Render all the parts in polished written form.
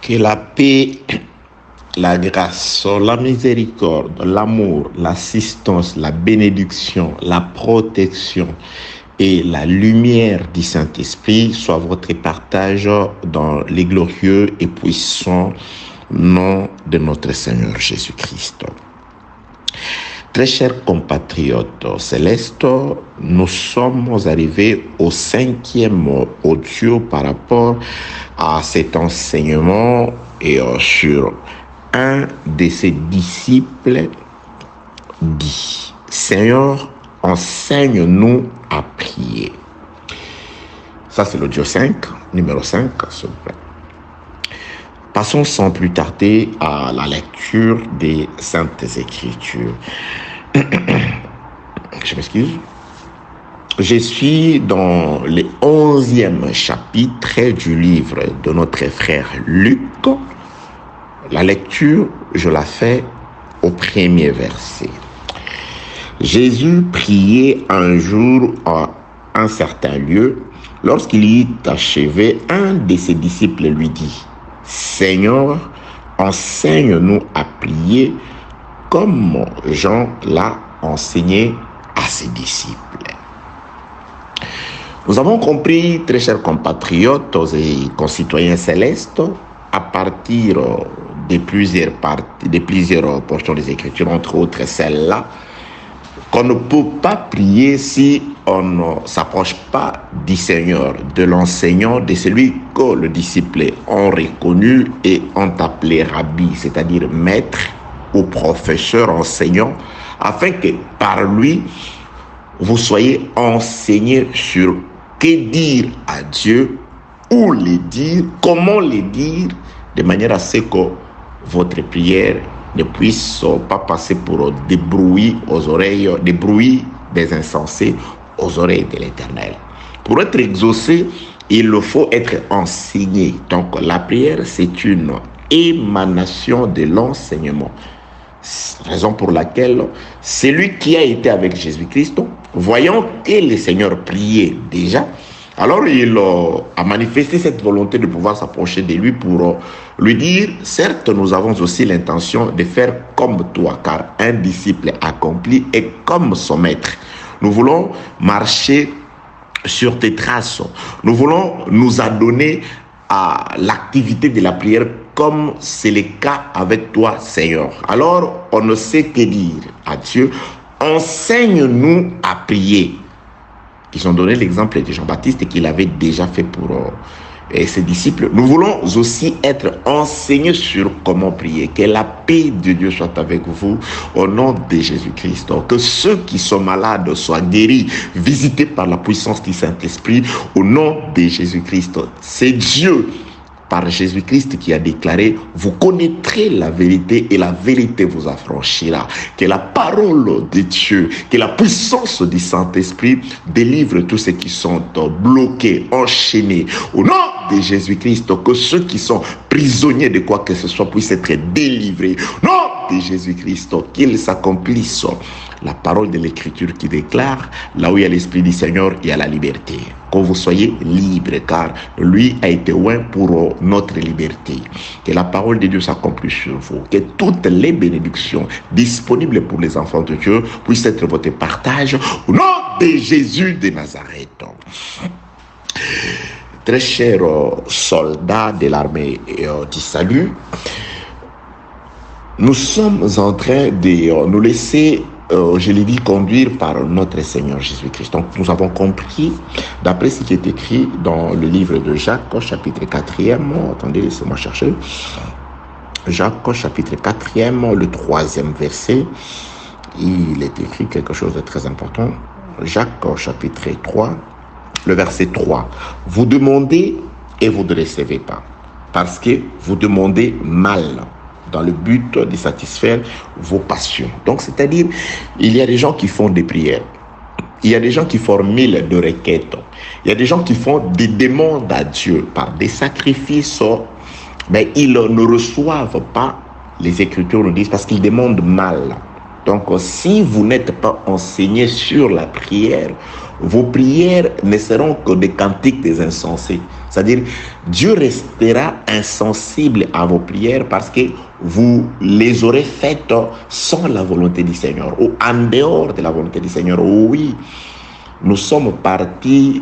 Que la paix, la grâce, la miséricorde, l'amour, l'assistance, la bénédiction, la protection et la lumière du Saint-Esprit soient votre partage dans les glorieux et puissants noms de notre Seigneur Jésus-Christ. Très chers compatriotes célestes, nous sommes arrivés au 5e audio par rapport à cet enseignement et sur un de ses disciples dit « Seigneur, enseigne-nous à prier ». Ça, c'est l'audio 5, numéro 5, s'il vous plaît. Passons sans plus tarder à la lecture des Saintes Écritures. Je m'excuse. Je suis dans le 11e chapitre du livre de notre frère Luc. La lecture, je la fais au premier verset. Jésus priait un jour à un certain lieu. Lorsqu'il y eut achevé, un de ses disciples lui dit « Seigneur, enseigne-nous à prier comme Jean l'a enseigné à ses disciples. » Nous avons compris, très chers compatriotes et concitoyens célestes, à partir de plusieurs portions des Écritures, entre autres celle-là, qu'on ne peut pas prier si on ne s'approche pas du Seigneur, de l'enseignant, de celui que le disciple ont reconnu et ont appelé Rabbi, c'est-à-dire maître ou professeur enseignant, afin que par lui, vous soyez enseignés sur que dire à Dieu, où le dire, comment le dire, de manière à ce que votre prière ne puisse pas passer pour des bruits aux oreilles, des bruits des insensés aux oreilles de l'Éternel. Pour être exaucé, il faut être enseigné. Donc la prière, c'est une émanation de l'enseignement. Raison pour laquelle celui qui a été avec Jésus-Christ, voyant que le Seigneur priait déjà, alors il a manifesté cette volonté de pouvoir s'approcher de lui pour lui dire, certes, nous avons aussi l'intention de faire comme toi, car un disciple accompli est comme son maître. Nous voulons marcher sur tes traces. Nous voulons nous adonner à l'activité de la prière comme c'est le cas avec toi, Seigneur. Alors, on ne sait que dire à Dieu, enseigne-nous à prier. Ils ont donné l'exemple de Jean-Baptiste qu'il avait déjà fait pour ses disciples. Nous voulons aussi être enseignés sur comment prier. Que la paix de Dieu soit avec vous au nom de Jésus-Christ. Que ceux qui sont malades soient guéris, visités par la puissance du Saint-Esprit au nom de Jésus-Christ. C'est Dieu, par Jésus-Christ, qui a déclaré « Vous connaîtrez la vérité et la vérité vous affranchira ». Que la parole de Dieu, que la puissance du Saint-Esprit délivre tous ceux qui sont bloqués, enchaînés. Au nom de Jésus-Christ, que ceux qui sont prisonniers de quoi que ce soit puissent être délivrés. Au nom de Jésus-Christ, qu'ils s'accomplissent la parole de l'Écriture qui déclare « Là où il y a l'Esprit du Seigneur, il y a la liberté ». Que vous soyez libres, car lui a été oint pour notre liberté. Que la parole de Dieu s'accomplisse sur vous. Que toutes les bénédictions disponibles pour les enfants de Dieu puissent être votre partage au nom de Jésus de Nazareth. Très chers soldats de l'armée du salut, nous sommes en train de nous laisser je l'ai dit, conduire par notre Seigneur Jésus-Christ. Donc, nous avons compris, d'après ce qui est écrit dans le livre de Jacques, chapitre 4e, attendez, laissez-moi chercher, Jacques, chapitre 4e, le 3e verset, il est écrit quelque chose de très important. Jacques, chapitre 3, le verset 3. Vous demandez et vous ne recevez pas, parce que vous demandez mal, dans le but de satisfaire vos passions. Donc, c'est-à-dire, il y a des gens qui font des prières. Il y a des gens qui formulent des requêtes. Il y a des gens qui font des demandes à Dieu par des sacrifices, mais ils ne reçoivent pas, les Écritures nous disent, parce qu'ils demandent mal. Donc, si vous n'êtes pas enseigné sur la prière, vos prières ne seront que des cantiques des insensés. C'est-à-dire, Dieu restera insensible à vos prières parce que vous les aurez faites sans la volonté du Seigneur ou en dehors de la volonté du Seigneur. Oui, nous sommes partis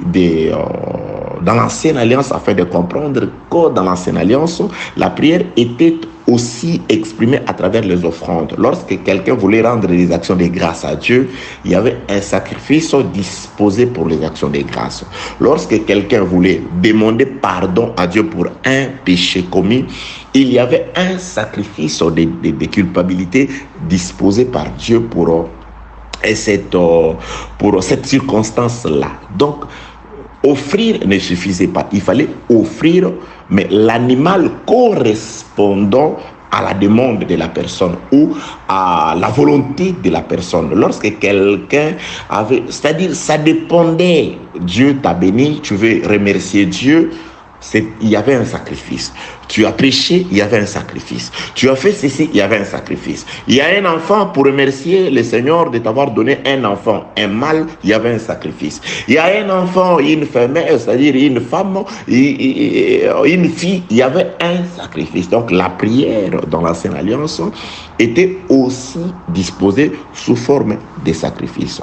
dans l'ancienne alliance afin de comprendre que dans l'ancienne alliance, la prière était aussi exprimée à travers les offrandes. Lorsque quelqu'un voulait rendre des actions de grâce à Dieu, il y avait un sacrifice disposé pour les actions de grâce. Lorsque quelqu'un voulait demander pardon à Dieu pour un péché commis, il y avait un sacrifice de culpabilité disposé par Dieu pour cette circonstance-là. Donc, offrir ne suffisait pas. Il fallait offrir, mais l'animal correspondant à la demande de la personne ou à la volonté de la personne. Lorsque quelqu'un avait... C'est-à-dire, ça dépendait. Dieu t'a béni, tu veux remercier Dieu. Il y avait un sacrifice. Tu as prêché, il y avait un sacrifice. Tu as fait ceci, il y avait un sacrifice. Il y a un enfant, pour remercier le Seigneur de t'avoir donné un enfant, un mâle, il y avait un sacrifice. Il y a un enfant, une femelle, c'est-à-dire une femme, une fille, il y avait un sacrifice. Donc la prière dans l'Ancienne Alliance était aussi disposée sous forme de sacrifice.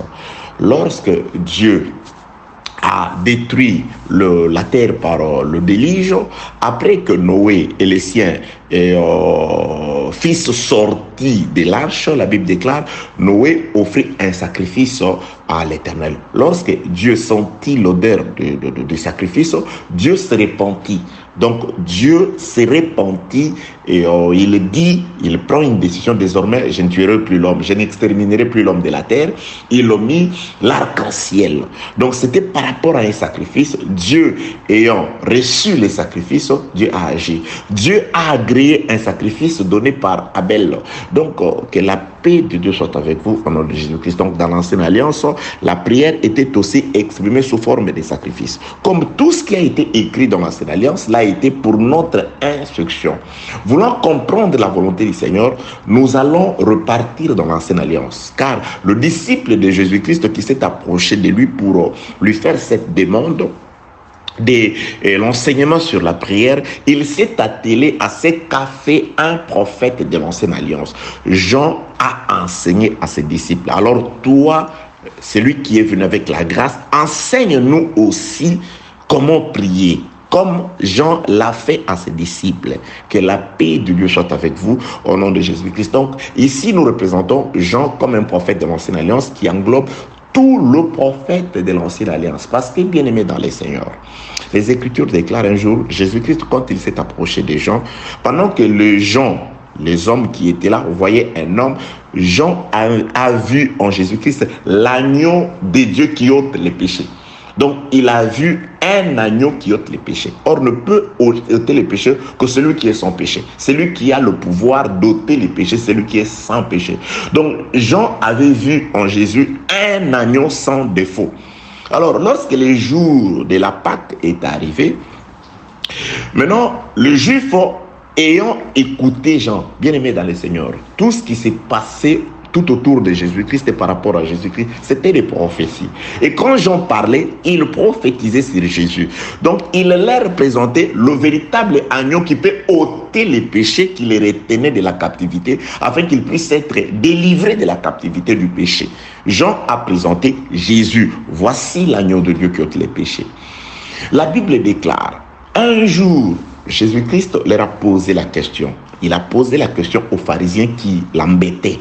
Lorsque Dieu a détruit la terre par le déluge, après que Noé et les siens fils sortis de l'arche, la Bible déclare, Noé offrit un sacrifice à l'Éternel. Lorsque Dieu sentit l'odeur du sacrifice, Dieu se repentit. Donc Dieu s'est repenti et il prend une décision désormais, je ne tuerai plus l'homme, je n'exterminerai plus l'homme de la terre. Il a mis l'arc-en-ciel. Donc c'était par rapport à un sacrifice. Dieu ayant reçu les sacrifices, Dieu a agi. Dieu a agréé un sacrifice donné par Abel. Donc que la paix de Dieu soit avec vous au nom de Jésus-Christ. Donc dans l'ancienne alliance, la prière était aussi exprimée sous forme de sacrifice. Comme tout ce qui a été écrit dans l'ancienne alliance, l'a été pour notre instruction. Voulant comprendre la volonté du Seigneur, nous allons repartir dans l'ancienne alliance. Car le disciple de Jésus-Christ qui s'est approché de lui pour lui faire cette demande, de l'enseignement sur la prière, il s'est attelé à ce qu'a fait un prophète de l'ancienne alliance. Jean a enseigné à ses disciples. Alors toi, celui qui est venu avec la grâce, enseigne-nous aussi comment prier, comme Jean l'a fait à ses disciples. Que la paix de Dieu soit avec vous au nom de Jésus-Christ. Donc ici nous représentons Jean comme un prophète de l'ancienne alliance qui englobe tout le prophète de l'ancienne alliance. Parce que, bien aimé dans les Seigneurs, les Écritures déclarent un jour, Jésus-Christ, quand il s'est approché des gens, pendant que les hommes qui étaient là voyaient un homme, Jean a vu en Jésus-Christ l'agneau de Dieu qui ôte les péchés. Donc, il a vu un agneau qui ôte les péchés. Or, ne peut ôter les péchés que celui qui est sans péché. Celui qui a le pouvoir d'ôter les péchés, celui qui est sans péché. Donc, Jean avait vu en Jésus un agneau sans défaut. Alors, lorsque le jour de la Pâque est arrivé, maintenant, le juif ayant écouté Jean, bien aimé dans le Seigneur, tout ce qui s'est passé tout autour de Jésus-Christ et par rapport à Jésus-Christ, c'était des prophéties. Et quand Jean parlait, il prophétisait sur Jésus. Donc, il leur présentait le véritable agneau qui peut ôter les péchés qui les retenaient de la captivité, afin qu'ils puissent être délivrés de la captivité du péché. Jean a présenté Jésus. Voici l'agneau de Dieu qui ôte les péchés. La Bible déclare, un jour, Jésus-Christ leur a posé la question. Il a posé la question aux pharisiens qui l'embêtaient.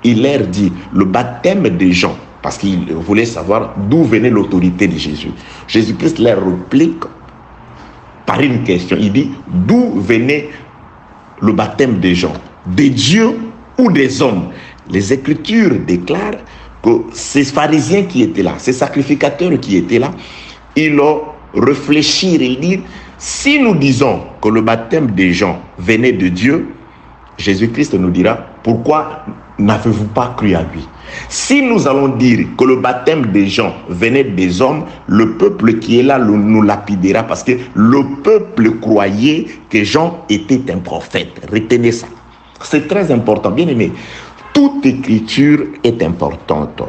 Il leur dit, le baptême de Jean, parce qu'il voulait savoir d'où venait l'autorité de Jésus. Jésus-Christ leur réplique par une question. Il dit, d'où venait le baptême de Jean? De Dieu ou des hommes? Les Écritures déclarent que ces pharisiens qui étaient là, ces sacrificateurs qui étaient là, ils ont réfléchi et dit, si nous disons que le baptême de Jean venait de Dieu, Jésus-Christ nous dira, pourquoi n'avez-vous pas cru à lui? Si nous allons dire que le baptême des gens venait des hommes, le peuple qui est là nous lapidera parce que le peuple croyait que Jean était un prophète. Retenez ça. C'est très important, bien aimé. Toute écriture est importante.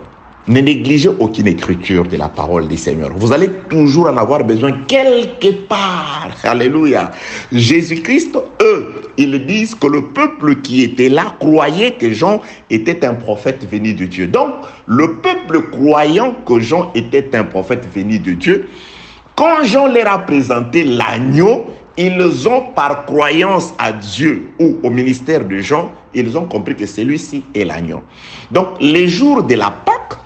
Ne négligez aucune écriture de la parole du Seigneur. Vous allez toujours en avoir besoin quelque part. Alléluia. Jésus-Christ, eux, ils disent que le peuple qui était là croyait que Jean était un prophète venu de Dieu. Donc, le peuple croyant que Jean était un prophète venu de Dieu, quand Jean leur a présenté l'agneau, ils ont par croyance à Dieu ou au ministère de Jean, ils ont compris que celui-ci est l'agneau. Donc, les jours de la Pâque,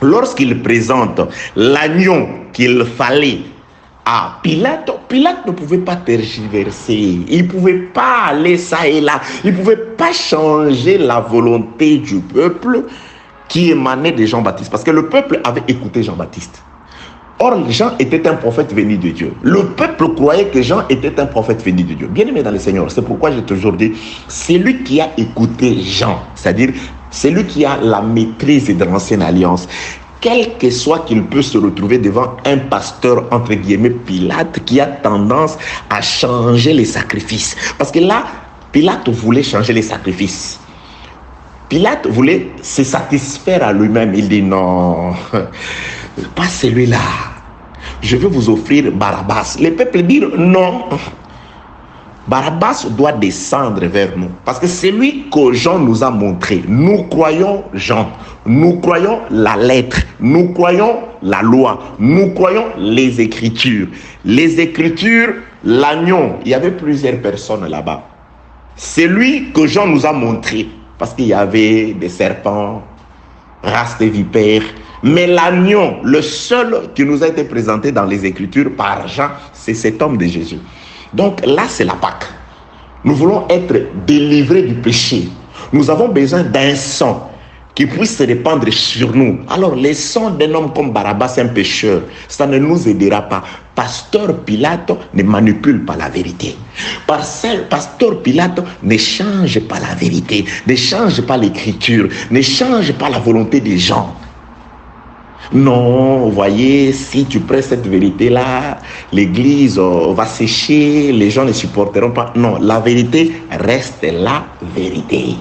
lorsqu'il présente l'agneau qu'il fallait à Pilate, Pilate ne pouvait pas tergiverser, il ne pouvait pas aller ça et là, il ne pouvait pas changer la volonté du peuple qui émanait de Jean-Baptiste, parce que le peuple avait écouté Jean-Baptiste. Or, Jean était un prophète venu de Dieu. Le peuple croyait que Jean était un prophète venu de Dieu. Bien-aimé dans le Seigneur, c'est pourquoi j'ai toujours dit, c'est lui qui a écouté Jean, c'est-à-dire c'est lui qui a la maîtrise de l'ancienne alliance. Quel que soit qu'il peut se retrouver devant un pasteur, entre guillemets, Pilate, qui a tendance à changer les sacrifices. Parce que là, Pilate voulait changer les sacrifices. Pilate voulait se satisfaire à lui-même. Il dit non, pas celui-là. Je vais vous offrir Barabbas. Les peuples disent non. Barabbas doit descendre vers nous. Parce que c'est lui que Jean nous a montré. Nous croyons Jean. Nous croyons la lettre. Nous croyons la loi. Nous croyons les Écritures. Les Écritures, l'agneau. Il y avait plusieurs personnes là-bas. C'est lui que Jean nous a montré. Parce qu'il y avait des serpents, races de vipères. Mais l'agneau, le seul qui nous a été présenté dans les Écritures par Jean, c'est cet homme de Jésus. Donc là, c'est la Pâque. Nous voulons être délivrés du péché. Nous avons besoin d'un sang qui puisse se répandre sur nous. Alors, le sang d'un homme comme Barabbas, un pécheur, ça ne nous aidera pas. Pasteur Pilate ne manipule pas la vérité. Pasteur Pilate ne change pas la vérité, ne change pas l'écriture, ne change pas la volonté des gens. Non, vous voyez, si tu prêches cette vérité-là, l'église va sécher, les gens ne supporteront pas. Non, la vérité reste la vérité.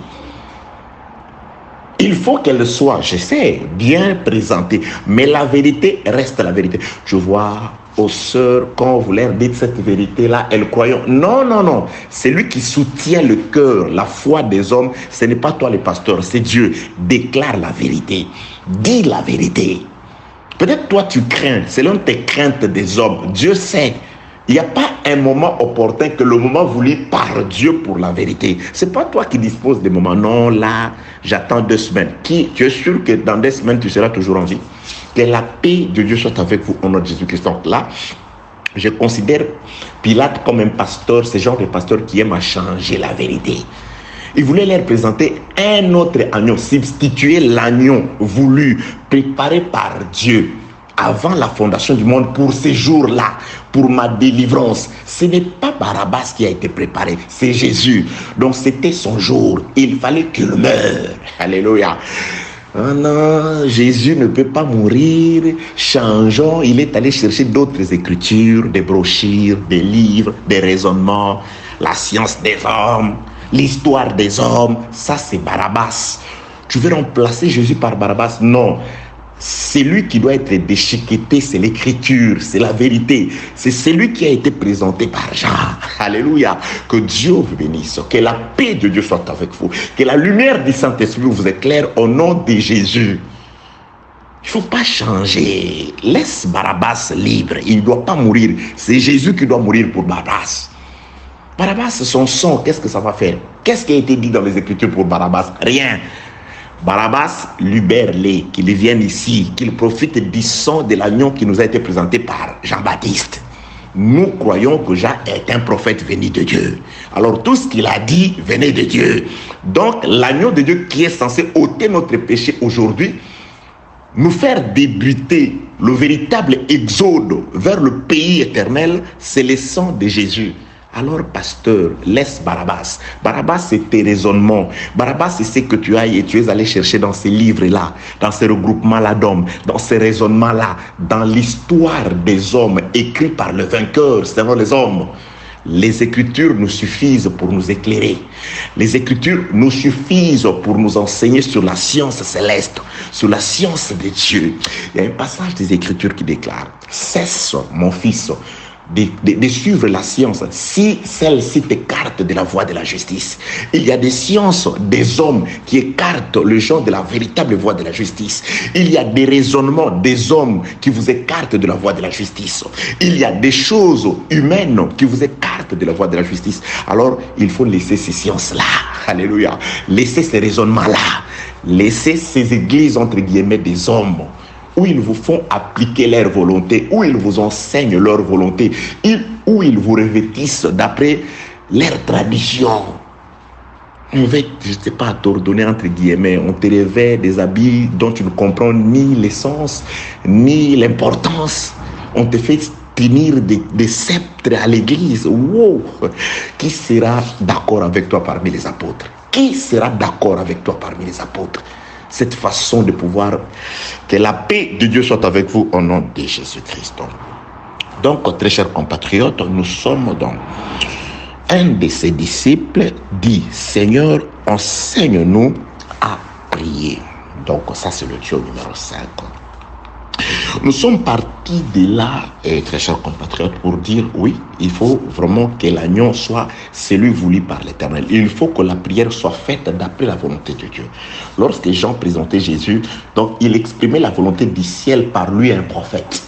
Il faut qu'elle soit, je sais, bien présentée, mais la vérité reste la vérité. Je vois aux sœurs, quand vous leur dites cette vérité-là, elles croient. Non, non, non. C'est lui qui soutient le cœur, la foi des hommes. Ce n'est pas toi le pasteur, c'est Dieu. Déclare la vérité. Dis la vérité. Peut-être toi tu crains, selon tes craintes des hommes. Dieu sait. Il n'y a pas un moment opportun que le moment voulu par Dieu pour la vérité. Ce n'est pas toi qui disposes des moments. Non, là, j'attends 2 semaines. Tu es sûr que dans 2 semaines, tu seras toujours en vie. Que la paix de Dieu soit avec vous au nom de Jésus-Christ. Donc là, je considère Pilate comme un pasteur, ce genre de pasteur qui aime à changer la vérité. Il voulait leur présenter un autre agneau, substituer l'agneau voulu, préparé par Dieu avant la fondation du monde pour ces jours-là, pour ma délivrance. Ce n'est pas Barabbas qui a été préparé, c'est Jésus. Donc c'était son jour, il fallait qu'il meure. Alléluia. Ah non, Jésus ne peut pas mourir, changeons. Il est allé chercher d'autres écritures, des brochures, des livres, des raisonnements, la science des hommes, l'histoire des hommes. Ça c'est Barabbas. Tu veux remplacer Jésus par Barabbas? Non. C'est lui qui doit être déchiqueté, c'est l'écriture, c'est la vérité. C'est celui qui a été présenté par Jean. Alléluia. Que Dieu vous bénisse. Que la paix de Dieu soit avec vous. Que la lumière du Saint-Esprit vous éclaire au nom de Jésus. Il ne faut pas changer. Laisse Barabbas libre. Il ne doit pas mourir. C'est Jésus qui doit mourir pour Barabbas. Barabbas, son sang, qu'est-ce que ça va faire? Qu'est-ce qui a été dit dans les Écritures pour Barabbas? Rien. Barabbas, libère-les, qu'ils viennent ici, qu'ils profitent du sang de l'agneau qui nous a été présenté par Jean-Baptiste. Nous croyons que Jean est un prophète venu de Dieu. Alors tout ce qu'il a dit venait de Dieu. Donc l'agneau de Dieu qui est censé ôter notre péché aujourd'hui, nous faire débuter le véritable exode vers le pays éternel, c'est le sang de Jésus. Alors, pasteur, laisse Barabbas. Barabbas, c'est tes raisonnements. Barabbas, c'est ce que tu as et tu es allé chercher dans ces livres-là, dans ces regroupements-là d'hommes, dans ces raisonnements-là, dans l'histoire des hommes écrits par le vainqueur, selon les hommes. Les Écritures nous suffisent pour nous éclairer. Les Écritures nous suffisent pour nous enseigner sur la science céleste, sur la science de Dieu. Il y a un passage des Écritures qui déclare: cesse, mon fils, de suivre la science si celle-ci t'écarte de la voie de la justice. Il y a des sciences des hommes qui écartent le gens de la véritable voie de la justice. Il y a des raisonnements des hommes qui vous écartent de la voie de la justice. Il y a des choses humaines qui vous écartent de la voie de la justice. Alors, il faut laisser ces sciences-là. Alléluia. Laisser ces raisonnements-là. Laisser ces églises, entre guillemets, des hommes, où ils vous font appliquer leur volonté, où ils vous enseignent leur volonté, où ils vous revêtissent d'après leur tradition. On va, je ne sais pas, t'ordonner entre guillemets, on te revêt des habits dont tu ne comprends ni l'essence, ni l'importance. On te fait tenir des sceptres à l'église. Wow! Qui sera d'accord avec toi parmi les apôtres? Qui sera d'accord avec toi parmi les apôtres? Cette façon de pouvoir, que la paix de Dieu soit avec vous au nom de Jésus-Christ. Donc, très chers compatriotes, nous sommes dans un de ses disciples dit: Seigneur, enseigne-nous à prier. Donc, ça, c'est le Dieu numéro 5. Nous sommes partis de là, très chers compatriotes, pour dire oui, il faut vraiment que l'agneau soit celui voulu par l'Éternel. Il faut que la prière soit faite d'après la volonté de Dieu. Lorsque Jean présentait Jésus, donc il exprimait la volonté du ciel par lui, un prophète.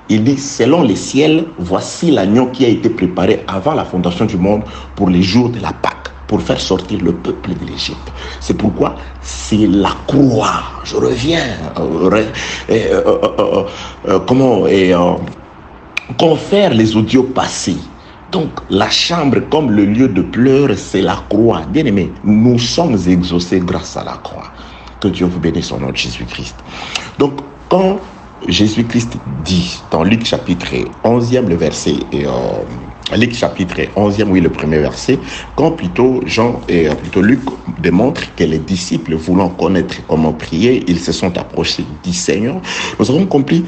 Il dit: selon les ciels, voici l'agneau qui a été préparé avant la fondation du monde pour les jours de la Pâque, pour faire sortir le peuple de l'Égypte. C'est pourquoi c'est la croix. Je reviens. Confère les audios passés. Donc, la chambre comme le lieu de pleurs, c'est la croix. Bien aimé, nous sommes exaucés grâce à la croix. Que Dieu vous bénisse au nom de Jésus-Christ. Donc, quand Jésus-Christ dit dans Luc chapitre 11e, le verset, Luc chapitre 11e, oui, le premier verset, quand plutôt Luc démontre que les disciples, voulant connaître comment prier, ils se sont approchés du Seigneur. Nous avons compris,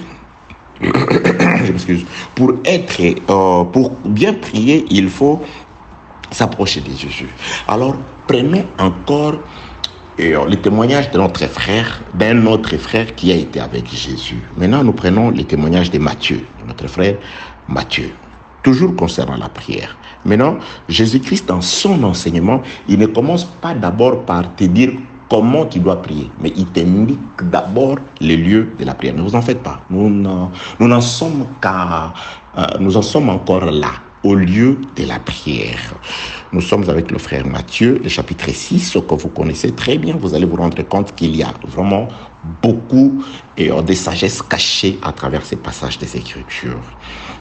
je m'excuse, pour bien prier, il faut s'approcher de Jésus. Alors, prenons encore les témoignages de notre frère, d'un autre frère qui a été avec Jésus. Maintenant, nous prenons les témoignages de Matthieu, notre frère Matthieu, toujours concernant la prière. Maintenant, Jésus-Christ, dans son enseignement, il ne commence pas d'abord par te dire comment tu dois prier, mais il t'indique d'abord les lieux de la prière. Ne vous en faites pas, nous n'en sommes encore là, au lieu de la prière. Nous sommes avec le frère Matthieu, le chapitre 6, que vous connaissez très bien. Vous allez vous rendre compte qu'il y a vraiment beaucoup de sagesse cachée à travers ces passages des Écritures.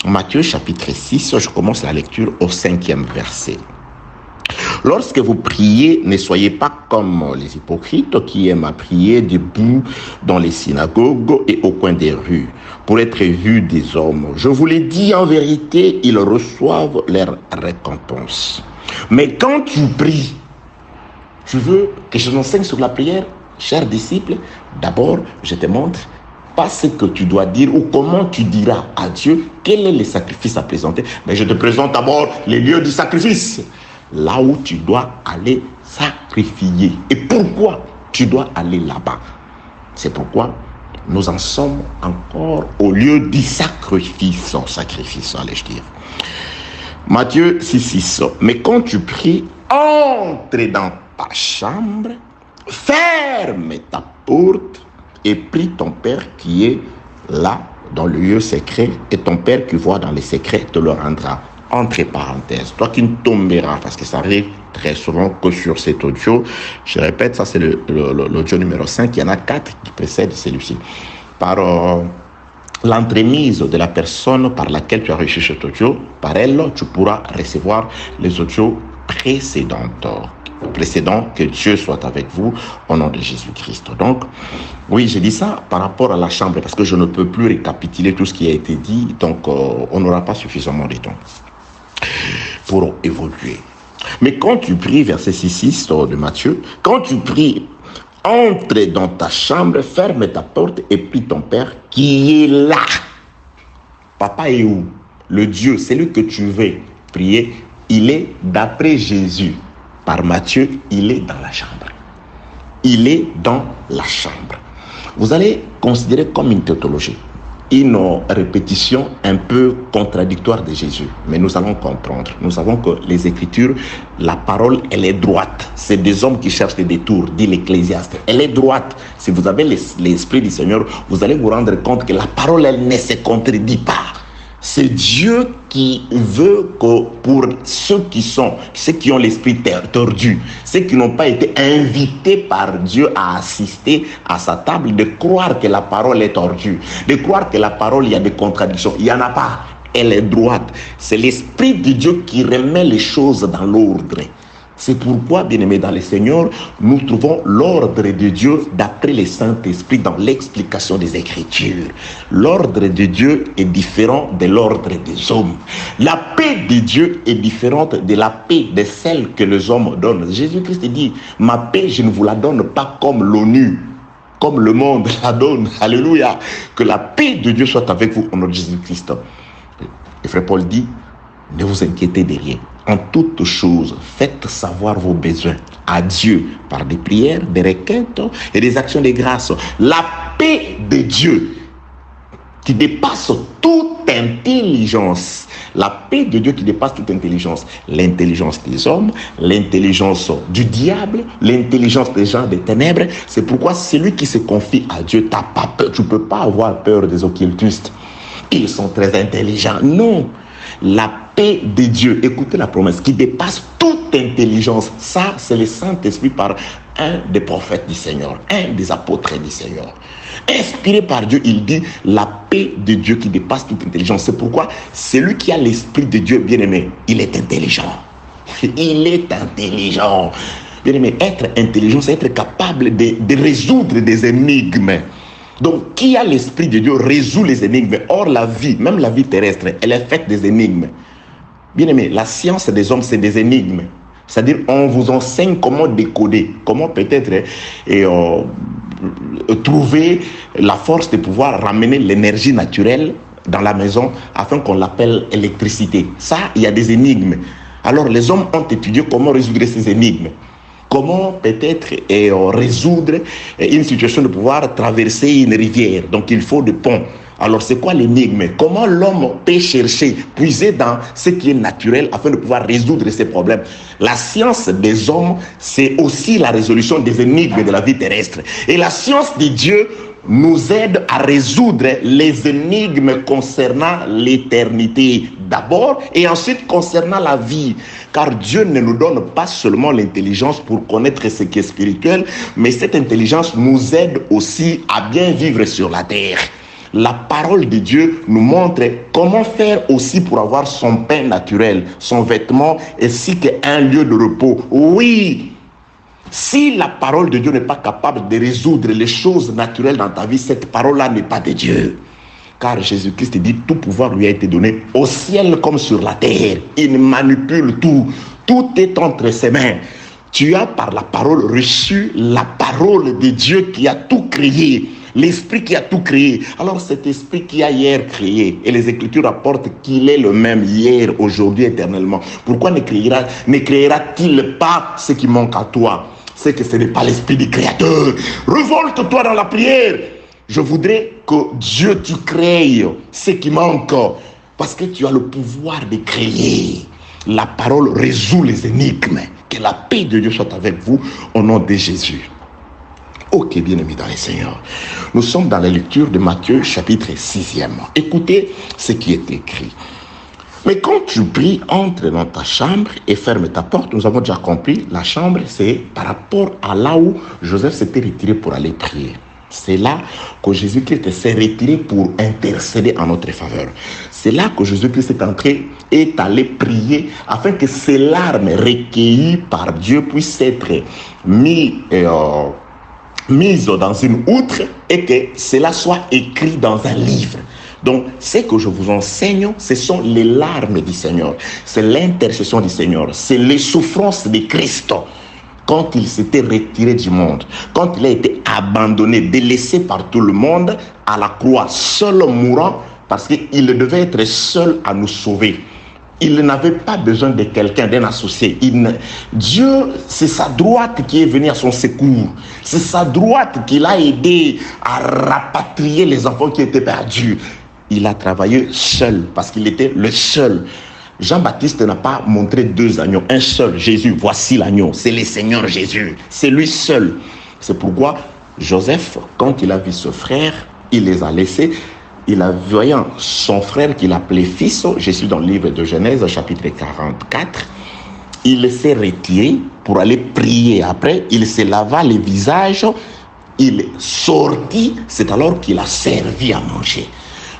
Matthieu, chapitre 6, je commence la lecture au 5e verset. Lorsque vous priez, ne soyez pas comme les hypocrites qui aiment à prier debout dans les synagogues et au coin des rues, pour être vus des hommes. Je vous l'ai dit, en vérité, ils reçoivent leur récompense. Mais quand tu pries, tu veux que je t'enseigne sur la prière, chers disciples? D'abord, je te montre pas ce que tu dois dire ou comment tu diras à Dieu quel est le sacrifice à présenter, mais je te présente d'abord les lieux du sacrifice, là où tu dois aller sacrifier. Et pourquoi tu dois aller là-bas? C'est pourquoi nous en sommes encore au lieu du sacrifice, allais-je dire. Matthieu 6,6. Mais quand tu pries, entre dans ta chambre, ferme ta porte et prie ton Père qui est là dans le lieu secret, et ton Père qui voit dans les secrets te le rendra. Entre parenthèses, toi qui ne tomberas, parce que ça arrive très souvent que sur cet audio, je répète, ça c'est l'audio numéro 5, il y en a 4 qui précèdent celui-ci. Par l'entremise de la personne par laquelle tu as reçu cet audio, par elle, tu pourras recevoir les audios précédents. Que Dieu soit avec vous au nom de Jésus-Christ. Donc, oui, j'ai dit ça par rapport à la chambre, parce que je ne peux plus récapituler tout ce qui a été dit, donc on n'aura pas suffisamment de temps pour évoluer. Mais quand tu pries, verset 6 de Matthieu, quand tu pries, entre dans ta chambre, ferme ta porte et prie ton Père qui est là. Papa est où? Le Dieu, c'est lui que tu veux prier, il est, d'après Jésus, par Matthieu, il est dans la chambre. Il est dans la chambre. Vous allez considérer comme une tautologie, une répétition un peu contradictoire de Jésus. Mais nous allons comprendre. Nous savons que les Écritures, la parole, elle est droite. C'est des hommes qui cherchent des détours, dit l'Ecclésiaste. Elle est droite. Si vous avez l'Esprit du Seigneur, vous allez vous rendre compte que la parole, elle ne se contredit pas. C'est Dieu qui veut que pour ceux qui ont l'esprit tordu, ceux qui n'ont pas été invités par Dieu à assister à sa table, de croire que la parole est tordue, de croire que la parole, il y a des contradictions. Il n'y en a pas. Elle est droite. C'est l'Esprit de Dieu qui remet les choses dans l'ordre. C'est pourquoi, bien-aimés dans le Seigneur, nous trouvons l'ordre de Dieu d'après le Saint-Esprit dans l'explication des Écritures. L'ordre de Dieu est différent de l'ordre des hommes. La paix de Dieu est différente de la paix de celle que les hommes donnent. Jésus-Christ dit, ma paix, je ne vous la donne pas comme l'ONU, comme le monde la donne. Alléluia. Que la paix de Dieu soit avec vous au nom de Jésus-Christ. Et frère Paul dit, ne vous inquiétez de rien. En toutes choses, faites savoir vos besoins à Dieu par des prières, des requêtes et des actions de grâce. La paix de Dieu qui dépasse toute intelligence. La paix de Dieu qui dépasse toute intelligence. L'intelligence des hommes, l'intelligence du diable, l'intelligence des gens des ténèbres. C'est pourquoi celui qui se confie à Dieu, t'as pas peur. Tu ne peux pas avoir peur des occultistes. Ils sont très intelligents. Non. La paix de Dieu, écoutez la promesse, qui dépasse toute intelligence. Ça, c'est le Saint-Esprit par un des prophètes du Seigneur, un des apôtres du Seigneur. Inspiré par Dieu, il dit la paix de Dieu qui dépasse toute intelligence. C'est pourquoi celui qui a l'Esprit de Dieu, bien-aimé, il est intelligent. Il est intelligent. Bien-aimé, être intelligent, c'est être capable de résoudre des énigmes. Donc, qui a l'Esprit de Dieu résout les énigmes. Or, la vie, même la vie terrestre, elle est faite des énigmes. Bien aimé, la science des hommes, c'est des énigmes. C'est-à-dire, on vous enseigne comment décoder, comment peut-être trouver la force de pouvoir ramener l'énergie naturelle dans la maison afin qu'on l'appelle électricité. Ça, il y a des énigmes. Alors, les hommes ont étudié comment résoudre ces énigmes. Comment peut-être résoudre une situation de pouvoir traverser une rivière. Donc il faut des ponts. Alors c'est quoi l'énigme? Comment l'homme peut chercher, puiser dans ce qui est naturel afin de pouvoir résoudre ces problèmes? La science des hommes, c'est aussi la résolution des énigmes de la vie terrestre. Et la science de Dieu nous aide à résoudre les énigmes concernant l'éternité d'abord et ensuite concernant la vie. Car Dieu ne nous donne pas seulement l'intelligence pour connaître ce qui est spirituel, mais cette intelligence nous aide aussi à bien vivre sur la terre. La parole de Dieu nous montre comment faire aussi pour avoir son pain naturel, son vêtement, ainsi qu'un lieu de repos. Oui, si la parole de Dieu n'est pas capable de résoudre les choses naturelles dans ta vie, cette parole-là n'est pas de Dieu. Car Jésus-Christ dit, tout pouvoir lui a été donné au ciel comme sur la terre. Il manipule tout. Tout est entre ses mains. Tu as par la parole reçu la parole de Dieu qui a tout créé. L'Esprit qui a tout créé. Alors cet Esprit qui a hier créé, et les Écritures rapportent qu'il est le même hier, aujourd'hui, éternellement. Pourquoi ne créera-t-il pas ce qui manque à toi? C'est que ce n'est pas l'Esprit du Créateur. Révolte-toi dans la prière. Je voudrais que Dieu, tu crées ce qui manque, parce que tu as le pouvoir de créer. La parole résout les énigmes. Que la paix de Dieu soit avec vous au nom de Jésus. Ok, bien-aimés dans les Seigneurs. Nous sommes dans la lecture de Matthieu, chapitre 6e. Écoutez ce qui est écrit. Mais quand tu pries, entre dans ta chambre et ferme ta porte. Nous avons déjà compris, la chambre, c'est par rapport à là où Joseph s'était retiré pour aller prier. C'est là que Jésus-Christ s'est retiré pour intercéder en notre faveur. C'est là que Jésus-Christ est allé prier afin que ces larmes recueillies par Dieu puissent être mises dans une outre et que cela soit écrit dans un livre. Donc, ce que je vous enseigne, ce sont les larmes du Seigneur. C'est l'intercession du Seigneur. C'est les souffrances de Christ. Quand il s'était retiré du monde, quand il a été abandonné, délaissé par tout le monde à la croix, seul mourant, parce qu'il devait être seul à nous sauver. Il n'avait pas besoin de quelqu'un, d'un associé. Dieu, c'est sa droite qui est venue à son secours. C'est sa droite qui l'a aidé à rapatrier les enfants qui étaient perdus. Il a travaillé seul parce qu'il était le seul. Jean-Baptiste n'a pas montré 2 agneaux, un seul, Jésus. Voici l'agneau, c'est le Seigneur Jésus. C'est lui seul. C'est pourquoi Joseph, quand il a vu ce frère, il les a laissés. Il a vu son frère qu'il appelait fils, je suis dans le livre de Genèse, chapitre 44, il s'est retiré pour aller prier. Après, il se lava les visages, il est sorti, c'est alors qu'il a servi à manger.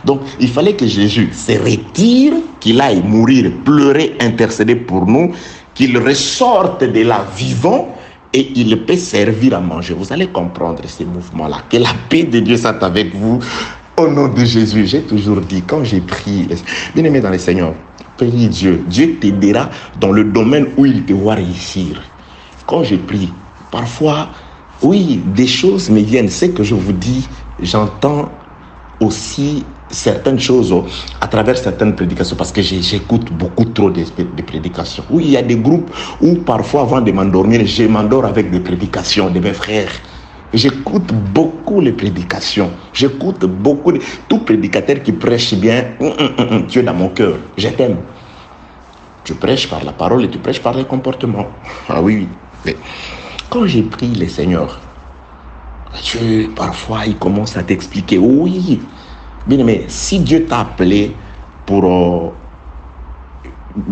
Donc, il fallait que Jésus se retire, qu'il aille mourir, pleurer, intercéder pour nous, qu'il ressorte de là vivant et il peut servir à manger. Vous allez comprendre ces mouvements-là. Que la paix de Dieu soit avec vous. Au nom de Jésus, j'ai toujours dit, quand j'ai prié, bien aimé dans le Seigneur, prie Dieu. Dieu t'aidera dans le domaine où il te voit réussir. Quand j'ai prié, parfois, oui, des choses me viennent. C'est que je vous dis, j'entends aussi certaines choses à travers certaines prédications parce que j'écoute beaucoup trop de prédications. Oui, il y a des groupes où parfois, avant de m'endormir, je m'endors avec des prédications de mes frères. J'écoute beaucoup les prédications. J'écoute beaucoup. Tout prédicateur qui prêche bien, tu es dans mon cœur. Je t'aime. Tu prêches par la parole et tu prêches par le comportement. Ah oui. Mais quand j'ai prié le Seigneur, Dieu, parfois, il commence à t'expliquer. Oui. Bien aimé, si Dieu t'a appelé pour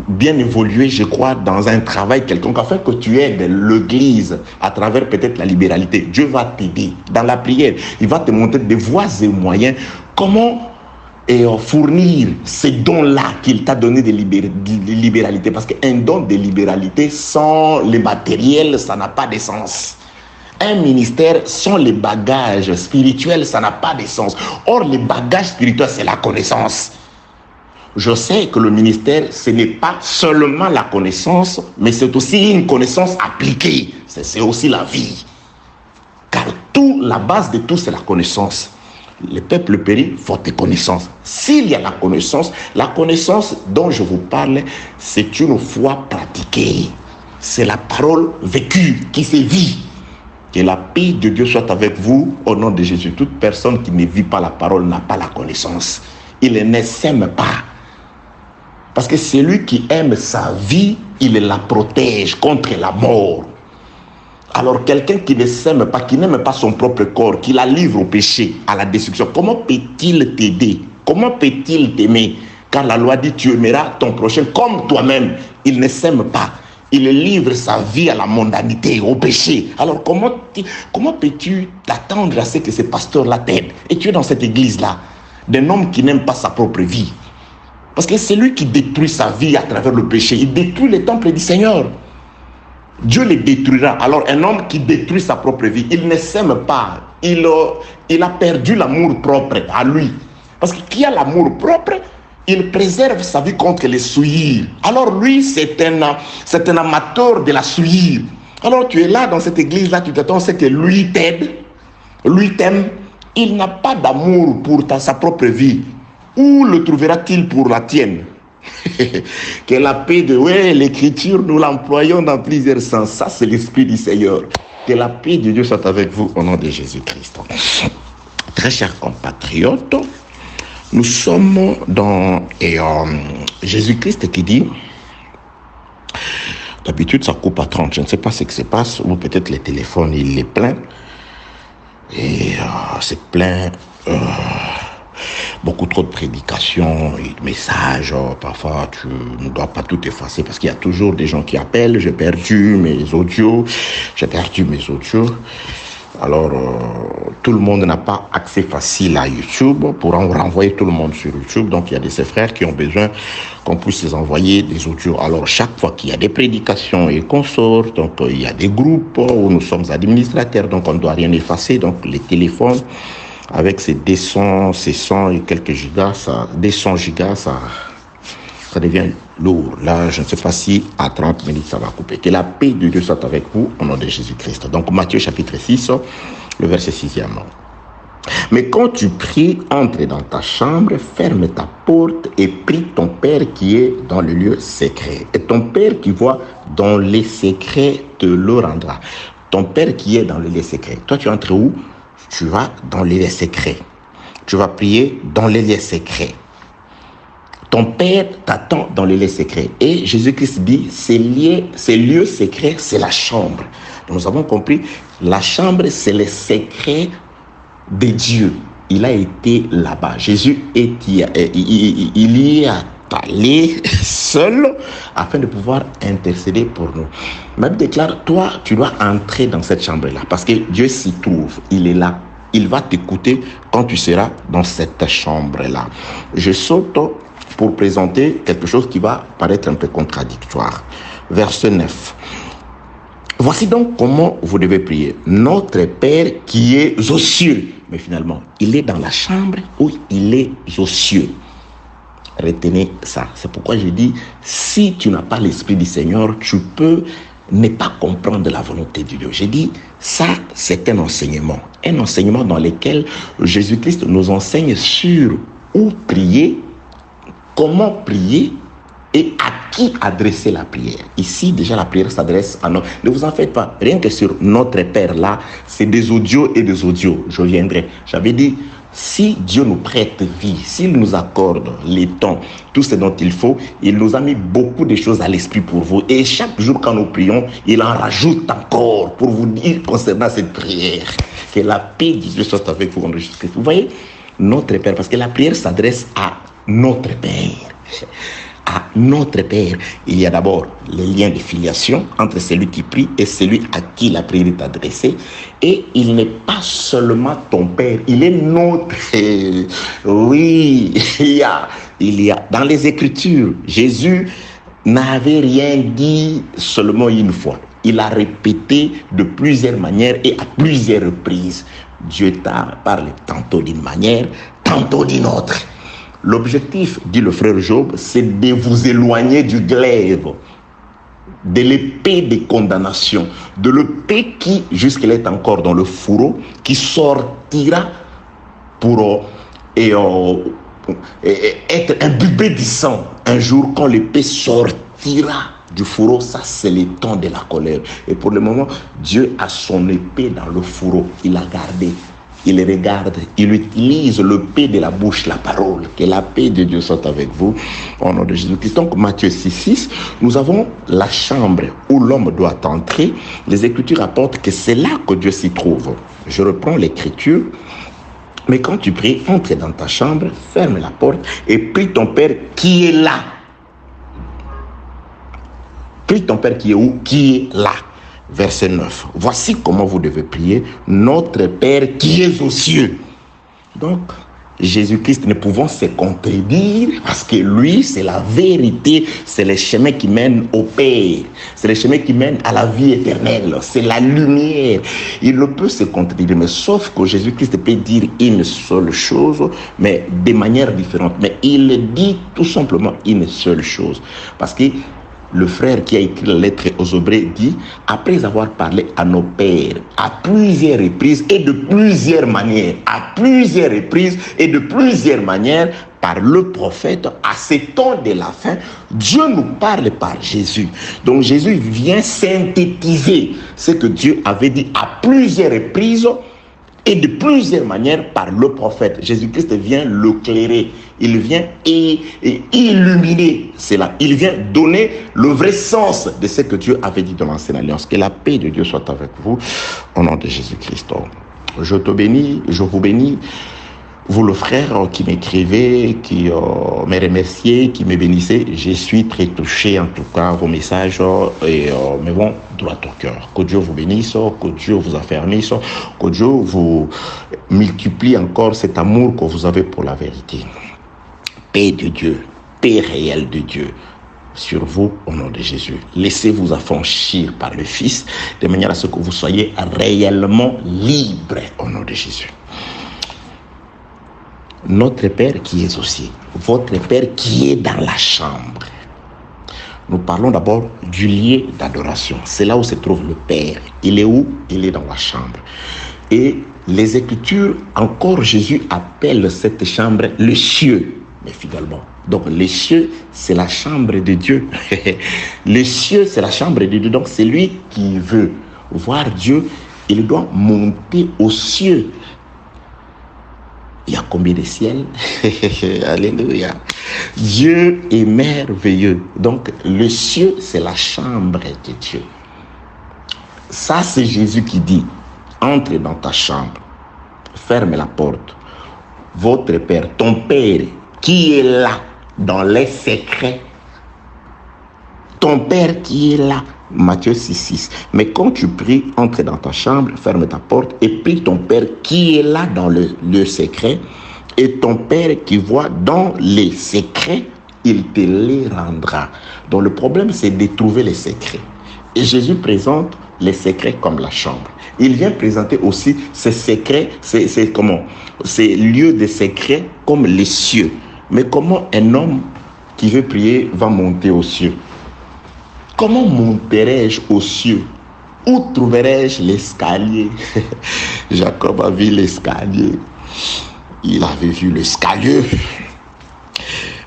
bien évoluer, je crois, dans un travail quelconque, afin que tu aides l'Église à travers peut-être la libéralité. Dieu va t'aider dans la prière. Il va te montrer des voies et moyens. Comment fournir ces dons-là qu'il t'a donné de libéralité. Parce qu'un don de libéralité sans le matériel, ça n'a pas de sens. Un ministère sans les bagages spirituels, ça n'a pas de sens. Or, les bagages spirituels, c'est la connaissance. Je sais que le ministère, ce n'est pas seulement la connaissance, mais c'est aussi une connaissance appliquée. C'est aussi la vie. Car la base de tout, c'est la connaissance. Le peuple périt faute de connaissance. S'il y a la connaissance dont je vous parle, c'est une foi pratiquée. C'est la parole vécue qui se vit. Que la paix de Dieu soit avec vous au nom de Jésus. Toute personne qui ne vit pas la parole n'a pas la connaissance. Il ne s'aime pas. Parce que celui qui aime sa vie, il la protège contre la mort. Alors quelqu'un qui ne s'aime pas, qui n'aime pas son propre corps, qui la livre au péché, à la destruction, comment peut-il t'aider? Comment peut-il t'aimer? Car la loi dit, tu aimeras ton prochain comme toi-même. Il ne s'aime pas. Il livre sa vie à la mondanité, au péché. Alors comment peux-tu t'attendre à ce que ce pasteur-là t'aide? Et tu es dans cette église-là, d'un homme qui n'aime pas sa propre vie. Parce que c'est lui qui détruit sa vie à travers le péché. Il détruit le temple du Seigneur. Dieu les détruira. Alors un homme qui détruit sa propre vie, il ne s'aime pas. Il a perdu l'amour propre à lui. Parce que qui a l'amour propre, il préserve sa vie contre les souillures. Alors lui, c'est un amateur de la souillure. Alors tu es là dans cette église-là, tu t'attends à que lui t'aide, lui t'aime. Il n'a pas d'amour pour sa propre vie. Où le trouvera-t-il pour la tienne? Que la paix de l'écriture, nous l'employons dans plusieurs sens. Ça, c'est l'esprit du Seigneur. Que la paix de Dieu soit avec vous au nom de Jésus-Christ. Très chers compatriotes, nous sommes dans Jésus-Christ qui dit, d'habitude ça coupe à 30, je ne sais pas ce qui se passe, ou peut-être le téléphone il est plein, et c'est plein, beaucoup trop de prédications et de messages. Parfois, tu ne dois pas tout effacer parce qu'il y a toujours des gens qui appellent. J'ai perdu mes audios. Alors, tout le monde n'a pas accès facile à YouTube pour en renvoyer tout le monde sur YouTube. Donc, il y a de ces frères qui ont besoin qu'on puisse les envoyer des audios. Alors, chaque fois qu'il y a des prédications et qu'on sort, donc il y a des groupes où nous sommes administrateurs, donc on ne doit rien effacer. Donc, les téléphones, avec ces 200, 600 et quelques gigas, 200 gigas, ça devient lourd. Là, je ne sais pas si à 30 minutes, ça va couper. Que la paix de Dieu soit avec vous au nom de Jésus-Christ. Donc, Matthieu chapitre 6, le verset 6e. Mais quand tu pries, entre dans ta chambre, ferme ta porte et prie ton Père qui est dans le lieu secret. Et ton Père qui voit dans les secrets te le rendra. Ton Père qui est dans le lieu secret. Toi, tu entres où? Tu vas dans les lieux secrets. Tu vas prier dans les lieux secrets. Ton Père t'attend dans les lieux secrets. Et Jésus-Christ dit, ces lieux secrets, c'est la chambre. Donc, nous avons compris, la chambre, c'est le secret de Dieu. Il a été là-bas. Jésus il y est allé seul afin de pouvoir intercéder pour nous. Même déclare, toi, tu dois entrer dans cette chambre-là parce que Dieu s'y trouve. Il est là. Il va t'écouter quand tu seras dans cette chambre-là. Je saute pour présenter quelque chose qui va paraître un peu contradictoire. Verset 9. Voici donc comment vous devez prier. Notre Père qui est aux cieux. Mais finalement, il est dans la chambre où il est aux cieux. Retenez ça. C'est pourquoi je dis, si tu n'as pas l'Esprit du Seigneur, tu peux ne pas comprendre la volonté de Dieu. J'ai dit, ça, c'est un enseignement dans lequel Jésus-Christ nous enseigne sur où prier, comment prier et à qui adresser la prière. Ici, déjà, la prière s'adresse à nous. Ne vous en faites pas. Rien que sur notre Père, là, c'est des audios et des audios. Je viendrai. J'avais dit, si Dieu nous prête vie, s'il nous accorde les temps, tout ce dont il faut, il nous a mis beaucoup de choses à l'esprit pour vous. Et chaque jour, quand nous prions, il en rajoute encore pour vous dire concernant cette prière. Que la paix de Dieu soit avec vous en Jésus-Christ. Vous voyez, notre Père, parce que la prière s'adresse à notre Père. À notre Père, il y a d'abord le lien de filiation entre celui qui prie et celui à qui la prière est adressée. Et il n'est pas seulement ton Père, il est notre Père. Oui, il y a dans les Écritures, Jésus n'avait rien dit seulement une fois. Il a répété de plusieurs manières et à plusieurs reprises. Dieu t'a parlé tantôt d'une manière, tantôt d'une autre. L'objectif, dit le frère Job, c'est de vous éloigner du glaive, de l'épée des condamnations, de l'épée qui, jusqu'elle est encore dans le fourreau, qui sortira pour être imbibée du sang. Un jour, quand l'épée sortira du fourreau, ça c'est le temps de la colère. Et pour le moment, Dieu a son épée dans le fourreau. Il l'a gardé. Il regarde, il utilise le paix de la bouche, la parole. Que la paix de Dieu soit avec vous, au nom de Jésus-Christ. Donc, Matthieu 6,6, nous avons la chambre où l'homme doit entrer. Les Écritures rapportent que c'est là que Dieu s'y trouve. Je reprends l'Écriture. Mais quand tu pries, entre dans ta chambre, ferme la porte et prie ton Père qui est là. Prie ton Père qui est où? Qui est là. Verset 9. Voici comment vous devez prier. Notre Père qui est aux cieux. Donc, Jésus-Christ ne pouvant se contredire parce que lui, c'est la vérité, c'est le chemin qui mène au Père, c'est le chemin qui mène à la vie éternelle, c'est la lumière. Il ne peut se contredire, mais sauf que Jésus-Christ peut dire une seule chose, mais de manière différente. Mais il dit tout simplement une seule chose. Parce que le frère qui a écrit la lettre aux Hébreux dit, après avoir parlé à nos pères à plusieurs reprises et de plusieurs manières, par le prophète, à ce temps de la fin, Dieu nous parle par Jésus. Donc Jésus vient synthétiser ce que Dieu avait dit à plusieurs reprises et de plusieurs manières par le prophète. Jésus-Christ vient l'éclairer. Il vient illuminer cela. Il vient donner le vrai sens de ce que Dieu avait dit dans l'Ancienne Alliance. Que la paix de Dieu soit avec vous, au nom de Jésus-Christ. Je te bénis, je vous bénis. Vous, le frère qui m'écrivait, qui me remerciait, qui me bénissait, je suis très touché en tout cas vos messages me vont droit au cœur. Que Dieu vous bénisse, que Dieu vous affermisse, que Dieu vous multiplie encore cet amour que vous avez pour la vérité. Paix de Dieu, paix réelle de Dieu sur vous au nom de Jésus. Laissez-vous affranchir par le Fils de manière à ce que vous soyez réellement libres au nom de Jésus. Notre Père qui est aussi, votre Père qui est dans la chambre. Nous parlons d'abord du lieu d'adoration. C'est là où se trouve le Père. Il est où? Il est dans la chambre. Et les Écritures, encore Jésus appelle cette chambre le cieux. mais fidèlement. Donc les cieux, c'est la chambre de Dieu. Les cieux, c'est la chambre de Dieu. Donc celui qui veut voir Dieu, il doit monter aux cieux. Il y a combien de ciels? Alléluia. Dieu est merveilleux. Donc le cieux, c'est la chambre de Dieu. Ça, c'est Jésus qui dit, entre dans ta chambre, ferme la porte. Votre Père, ton Père, qui est là dans les secrets, ton Père qui est là, Matthieu 6,6. Mais quand tu pries, entre dans ta chambre, ferme ta porte et prie ton Père qui est là dans le secret, et ton Père qui voit dans les secrets, il te les rendra. Donc le problème, c'est de trouver les secrets. Et Jésus présente les secrets comme la chambre. Il vient présenter aussi ces secrets, ces lieux de secrets comme les cieux. Mais comment un homme qui veut prier va monter aux cieux? Comment monterai-je aux cieux? Où trouverai-je l'escalier? Jacob a vu l'escalier. Il avait vu l'escalier.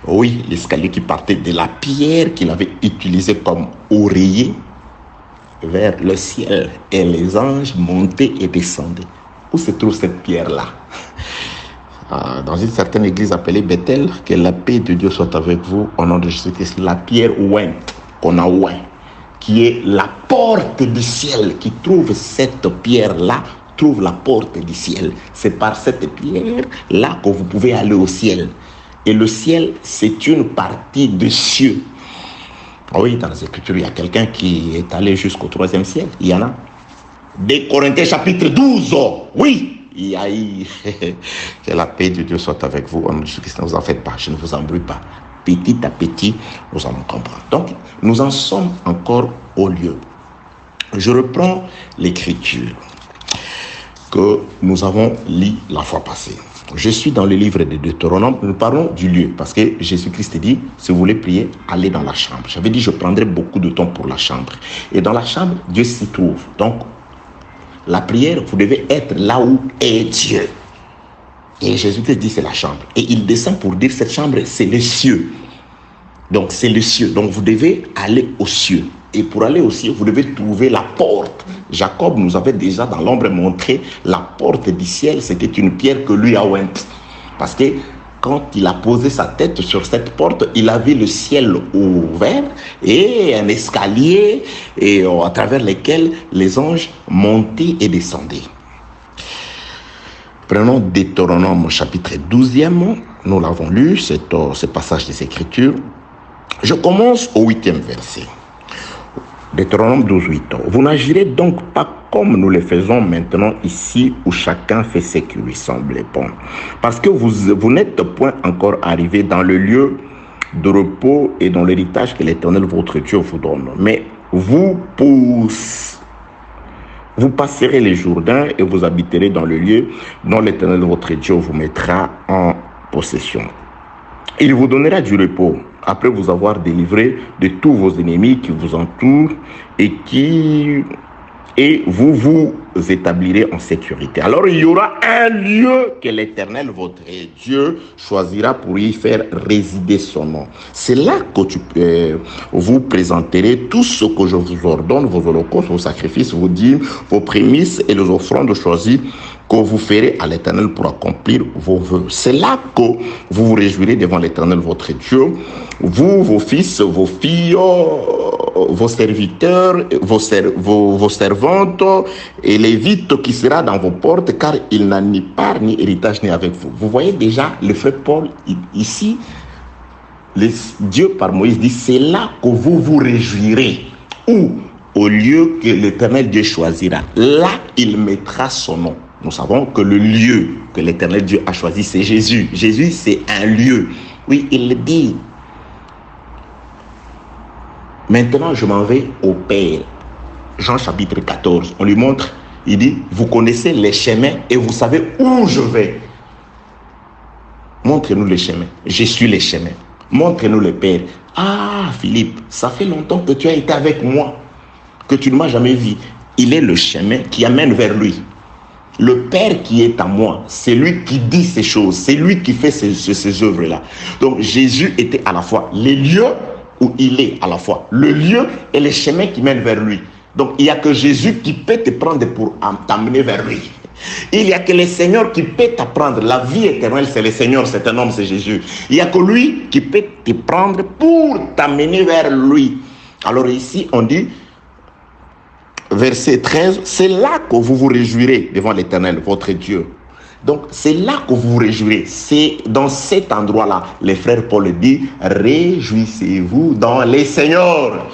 Oui, l'escalier qui partait de la pierre qu'il avait utilisée comme oreiller vers le ciel. Et les anges montaient et descendaient. Où se trouve cette pierre-là? Dans une certaine église appelée Bethel, que la paix de Dieu soit avec vous au nom de Jésus-Christ. La pierre ouin, qu'on a ouin, qui est la porte du ciel, qui trouve cette pierre-là, trouve la porte du ciel. C'est par cette pierre-là que vous pouvez aller au ciel. Et le ciel, c'est une partie des cieux. Oui, dans les Écritures, il y a quelqu'un qui est allé jusqu'au 3e ciel. Il y en a. Des Corinthiens chapitre 12. Oui, il y a eu. Que la paix de Dieu soit avec vous. Ne vous en faites pas, je ne vous embrouille pas. Petit à petit, nous allons comprendre. Donc, nous en sommes encore au lieu. Je reprends l'Écriture que nous avons lu la fois passée. Je suis dans le livre de Deutéronome. Nous parlons du lieu parce que Jésus-Christ dit, si vous voulez prier, allez dans la chambre. J'avais dit, je prendrai beaucoup de temps pour la chambre. Et dans la chambre, Dieu s'y trouve. Donc, la prière, vous devez être là où est Dieu. Et Jésus-Christ dit, c'est la chambre. Et il descend pour dire, cette chambre, c'est les cieux. Donc, c'est les cieux. Donc, vous devez aller aux cieux. Et pour aller aux cieux, vous devez trouver la porte. Jacob nous avait déjà dans l'ombre montré la porte du ciel. C'était une pierre que lui a ointe. Parce que quand il a posé sa tête sur cette porte, il a vu le ciel ouvert et un escalier et à travers lesquels les anges montaient et descendaient. Prenons Deutéronome chapitre 12e. Nous l'avons lu, ce passage des Écritures. Je commence au 8e verset. Deutéronome 12:8. Vous n'agirez donc pas comme nous le faisons maintenant ici, où chacun fait ce qui lui semble bon. Parce que vous n'êtes point encore arrivé dans le lieu de repos et dans l'héritage que l'Éternel votre Dieu vous donne. Mais vous passerez les Jourdains et vous habiterez dans le lieu dont l'Éternel votre Dieu vous mettra en possession. Il vous donnera du repos après vous avoir délivré de tous vos ennemis qui vous entourent et vous vous établirez en sécurité. Alors il y aura un lieu que l'Éternel, votre Dieu, choisira pour y faire résider son nom. C'est là que vous présenterez tout ce que je vous ordonne, vos holocaustes, vos sacrifices, vos dîmes, vos prémices et les offrandes choisies que vous ferez à l'Éternel pour accomplir vos vœux. C'est là que vous vous réjouirez devant l'Éternel, votre Dieu, vous, vos fils, vos filles, vos serviteurs, vos servantes et les vites qui sera dans vos portes, car il n'a ni part ni héritage ni avec vous. Vous voyez déjà le frère Paul ici, Dieu par Moïse dit, c'est là que vous vous réjouirez. Où? Au lieu que l'Éternel Dieu choisira. Là, il mettra son nom. Nous savons que le lieu que l'Éternel Dieu a choisi, c'est Jésus. Jésus, c'est un lieu. Oui, il le dit. Maintenant, je m'en vais au Père. Jean chapitre 14. On lui montre, il dit, vous connaissez les chemins et vous savez où je vais. Montrez-nous les chemins. Je suis les chemins. Montrez-nous le Père. Ah, Philippe, ça fait longtemps que tu as été avec moi, que tu ne m'as jamais vu. Il est le chemin qui amène vers lui. Le Père qui est en moi, c'est lui qui dit ces choses, c'est lui qui fait ces œuvres-là. Donc Jésus était à la fois les lieux où il est, à la fois le lieu et les chemins qui mènent vers lui. Donc il n'y a que Jésus qui peut te prendre pour t'amener vers lui. Il n'y a que le Seigneur qui peut t'apprendre. La vie éternelle, c'est le Seigneur, c'est un homme, c'est Jésus. Il n'y a que lui qui peut te prendre pour t'amener vers lui. Alors ici, on dit, verset 13, c'est là que vous vous réjouirez devant l'Éternel, votre Dieu. Donc, c'est là que vous vous réjouirez. C'est dans cet endroit-là, les frères Paul dit, réjouissez-vous dans les Seigneurs.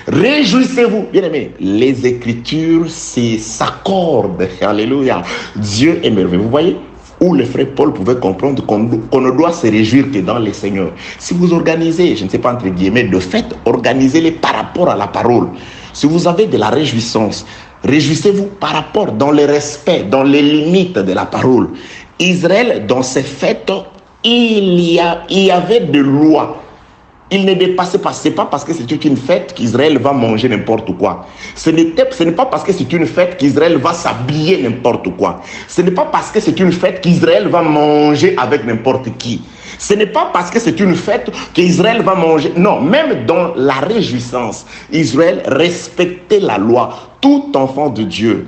Réjouissez-vous. Bien aimé, les Écritures s'accordent. Alléluia. Dieu est merveilleux. Vous voyez où le frère Paul pouvait comprendre qu'on ne doit se réjouir que dans les Seigneurs. Si vous organisez, je ne sais pas entre guillemets, de fêtes, organisez-les par rapport à la parole. Si vous avez de la réjouissance, réjouissez-vous par rapport, dans le respect, dans les limites de la parole. Israël, dans ses fêtes, il y avait des lois. Il ne dépassait pas. Ce n'est pas parce que c'est une fête qu'Israël va manger n'importe quoi. Ce n'est pas parce que c'est une fête qu'Israël va s'habiller n'importe quoi. Ce n'est pas parce que c'est une fête qu'Israël va manger avec n'importe qui. Ce n'est pas parce que c'est une fête qu'Israël va manger. Non, même dans la réjouissance, Israël respectait la loi. Tout enfant de Dieu.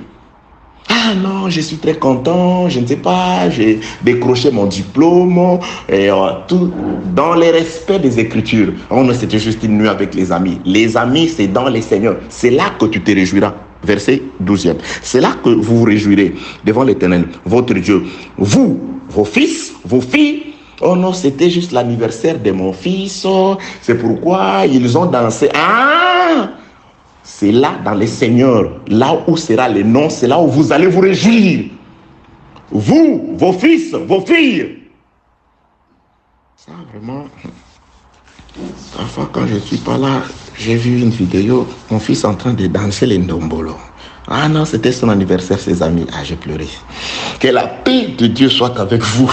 Ah non, je suis très content, je ne sais pas, j'ai décroché mon diplôme, et tout dans le respect des Écritures. Oh non, c'était juste une nuit avec les amis. Les amis, c'est dans les Seigneurs. C'est là que tu te réjouiras. Verset 12e. C'est là que vous vous réjouirez devant l'Éternel, votre Dieu. Vous, vos fils, vos filles. Oh non, c'était juste l'anniversaire de mon fils. C'est pourquoi ils ont dansé. Ah! C'est là, dans les Seigneurs, là où sera le nom, c'est là où vous allez vous réjouir. Vous, vos fils, vos filles. Ça, vraiment, parfois quand je ne suis pas là, j'ai vu une vidéo, mon fils en train de danser les ndombolo. Ah non, c'était son anniversaire, ses amis. Ah, j'ai pleuré. Que la paix de Dieu soit avec vous.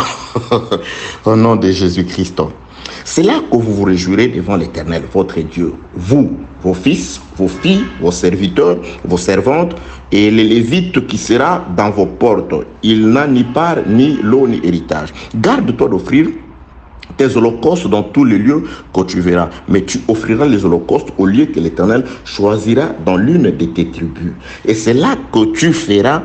Au nom de Jésus-Christ. C'est là que vous vous réjouirez devant l'Éternel, votre Dieu. Vous, vos fils, vos filles, vos serviteurs, vos servantes, et les Lévites qui sera dans vos portes. Il n'a ni part, ni lot, ni héritage. Garde-toi d'offrir tes holocaustes dans tous les lieux que tu verras. Mais tu offriras les holocaustes au lieu que l'Éternel choisira dans l'une de tes tribus. Et c'est là que tu feras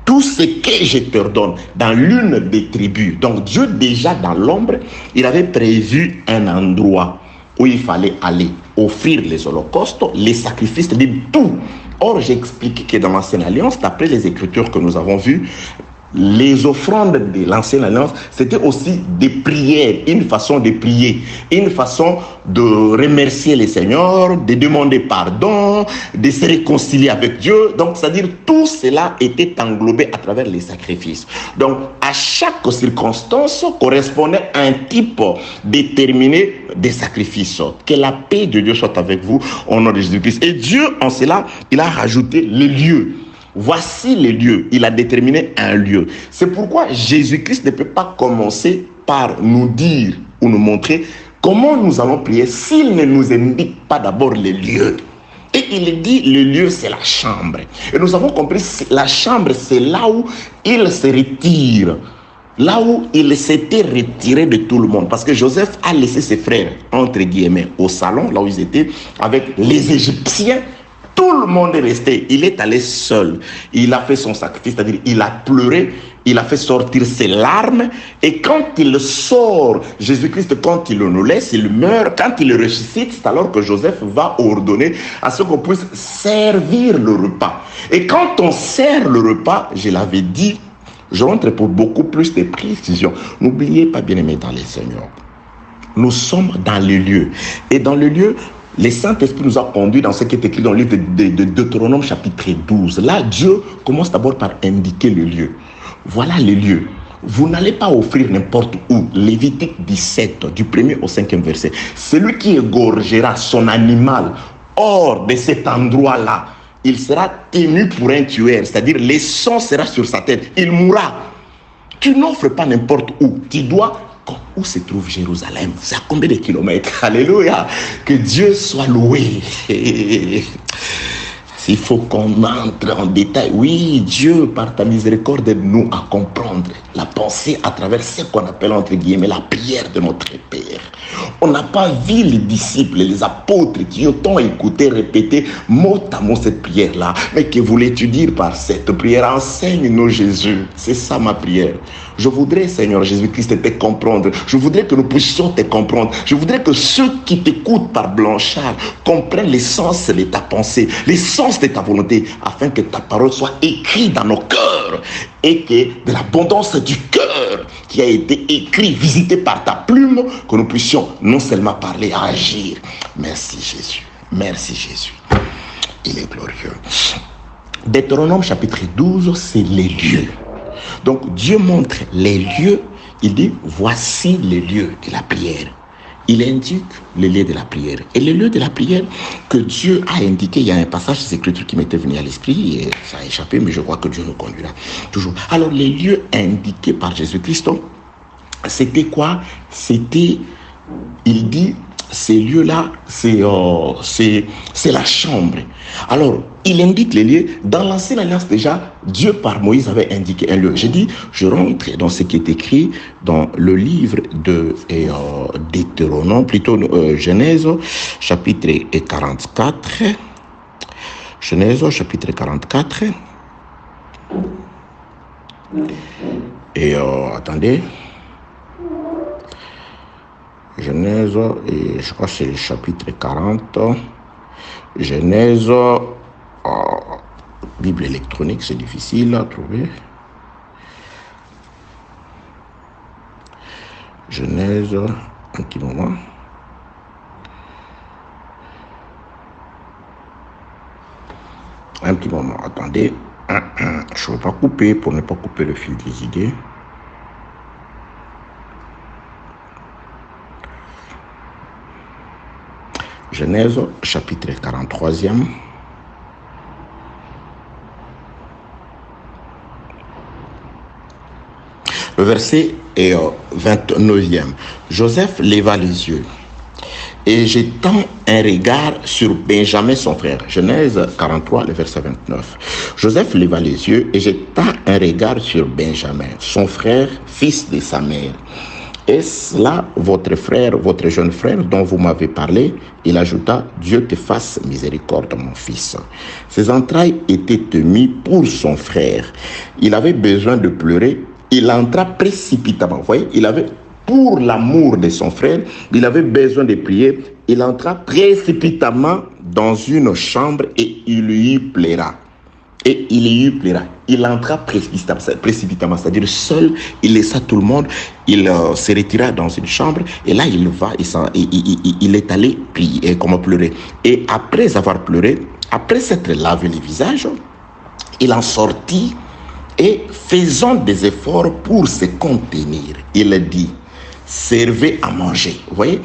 tout ce que je t'ordonne dans l'une des tribus. Donc Dieu déjà dans l'ombre, il avait prévu un endroit où il fallait aller offrir les holocaustes, les sacrifices, c'est-à-dire tout. Or, j'ai expliqué que dans l'Ancienne Alliance, d'après les Écritures que nous avons vues, les offrandes de l'Ancienne Alliance, c'était aussi des prières, une façon de prier, une façon de remercier le Seigneur, de demander pardon, de se réconcilier avec Dieu. Donc, c'est-à-dire tout cela était englobé à travers les sacrifices. Donc, à chaque circonstance correspondait à un type déterminé de sacrifices. Que la paix de Dieu soit avec vous au nom de Jésus-Christ. Et Dieu, en cela, il a rajouté les lieux. Voici les lieux. Il a déterminé un lieu. C'est pourquoi Jésus-Christ ne peut pas commencer par nous dire ou nous montrer comment nous allons prier s'il ne nous indique pas d'abord les lieux. Et il dit, le lieu, c'est la chambre. Et nous avons compris, la chambre, c'est là où il se retire. Là où il s'était retiré de tout le monde. Parce que Joseph a laissé ses frères, entre guillemets, au salon, là où ils étaient, avec les Égyptiens. Tout le monde est resté. Il est allé seul. Il a fait son sacrifice, c'est-à-dire il a pleuré, il a fait sortir ses larmes. Et quand il sort, Jésus-Christ, quand il nous laisse, il meurt. Quand il ressuscite, c'est alors que Joseph va ordonner à ce qu'on puisse servir le repas. Et quand on sert le repas, je l'avais dit, je rentre pour beaucoup plus de précision. N'oubliez pas, bien-aimés dans les Seigneurs, nous sommes dans le lieu. Et dans le lieu, le Saint-Esprit nous a conduits dans ce qui est écrit dans le livre de Deutéronome chapitre 12. Là, Dieu commence d'abord par indiquer le lieu. Voilà le lieu. Vous n'allez pas offrir n'importe où. Lévitique 17, du 1er au 5e verset. Celui qui égorgera son animal hors de cet endroit-là, il sera tenu pour un tueur. C'est-à-dire, le sang sera sur sa tête. Il mourra. Tu n'offres pas n'importe où. Tu dois... Où se trouve Jérusalem? C'est à combien de kilomètres? Alléluia. Que Dieu soit loué. S'il faut qu'on entre en détail, oui, Dieu, par ta miséricorde, aide-nous à comprendre la pensée à travers ce qu'on appelle, entre guillemets, la prière de notre Père. On n'a pas vu les disciples, les apôtres qui ont écouté, répété mot à mot cette prière-là. Mais que voulais-tu dire par cette prière? Enseigne-nous, Jésus. C'est ça ma prière. Je voudrais, Seigneur Jésus-Christ, te comprendre. Je voudrais que nous puissions te comprendre. Je voudrais que ceux qui t'écoutent par Blanchard comprennent l'essence de ta pensée, l'essence de ta volonté, afin que ta parole soit écrite dans nos cœurs et que de l'abondance du cœur qui a été écrit, visité par ta plume, que nous puissions non seulement parler, agir. Merci Jésus. Merci Jésus. Il est glorieux. Deutéronome chapitre 12, c'est les lieux. Donc Dieu montre les lieux, il dit voici les lieux de la prière. Il indique les lieux de la prière. Et les lieux de la prière que Dieu a indiqué, il y a un passage des Écritures qui m'était venu à l'esprit, et ça a échappé, mais je crois que Dieu nous conduira toujours. Alors les lieux indiqués par Jésus-Christ, c'était quoi? C'était, il dit, ces lieux-là, c'est la chambre. Alors, il indique les lieux. Dans l'Ancienne Alliance, déjà, Dieu par Moïse avait indiqué un lieu. J'ai dit, je rentre dans ce qui est écrit dans le livre de Deutéronome, plutôt Genèse, chapitre 44. Genèse, chapitre 44. Et attendez. Genèse, et je crois que c'est le chapitre 40. Genèse, Bible électronique, c'est difficile à trouver. Genèse, un petit moment. Un petit moment, attendez. Je ne veux pas couper pour ne pas couper le fil des idées. Genèse, chapitre 43e. Le verset est 29e. Joseph leva les yeux et jetant un regard sur Benjamin son frère. Genèse 43, le verset 29. Joseph leva les yeux et jeta un regard sur Benjamin, son frère, fils de sa mère. Est-ce là votre frère, votre jeune frère dont vous m'avez parlé? Il ajouta, Dieu te fasse miséricorde, mon fils. Ses entrailles étaient émues pour son frère. Il avait besoin de pleurer. Il entra précipitamment. Vous voyez, il avait, pour l'amour de son frère, il avait besoin de prier. Il entra précipitamment dans une chambre et il y pleura. Et il y pleura. Il entra précipitamment, c'est-à-dire seul, il laissa tout le monde, il se retira dans une chambre, et là il va, il est allé prier, comment pleurer. Et après avoir pleuré, après s'être lavé les visages, il en sortit, et faisant des efforts pour se contenir, il dit, servez à manger. Vous voyez,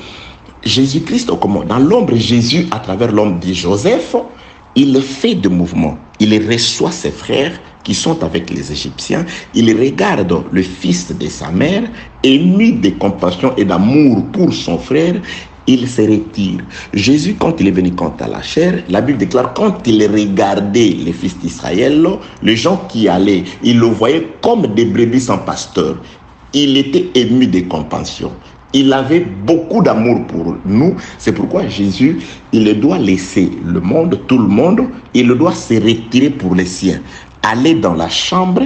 Jésus-Christ, dans l'ombre, Jésus, à travers l'homme de Joseph, il fait des mouvements. Il reçoit ses frères qui sont avec les Égyptiens. Il regarde le fils de sa mère, ému de compassion et d'amour pour son frère. Il se retire. Jésus, quand il est venu quant à la chair, la Bible déclare, quand il regardait les fils d'Israël, les gens qui allaient, il le voyait comme des brebis sans pasteur. Il était ému de compassion. Il avait beaucoup d'amour pour nous. C'est pourquoi Jésus, il doit laisser le monde, tout le monde, il doit se retirer pour les siens. Aller dans la chambre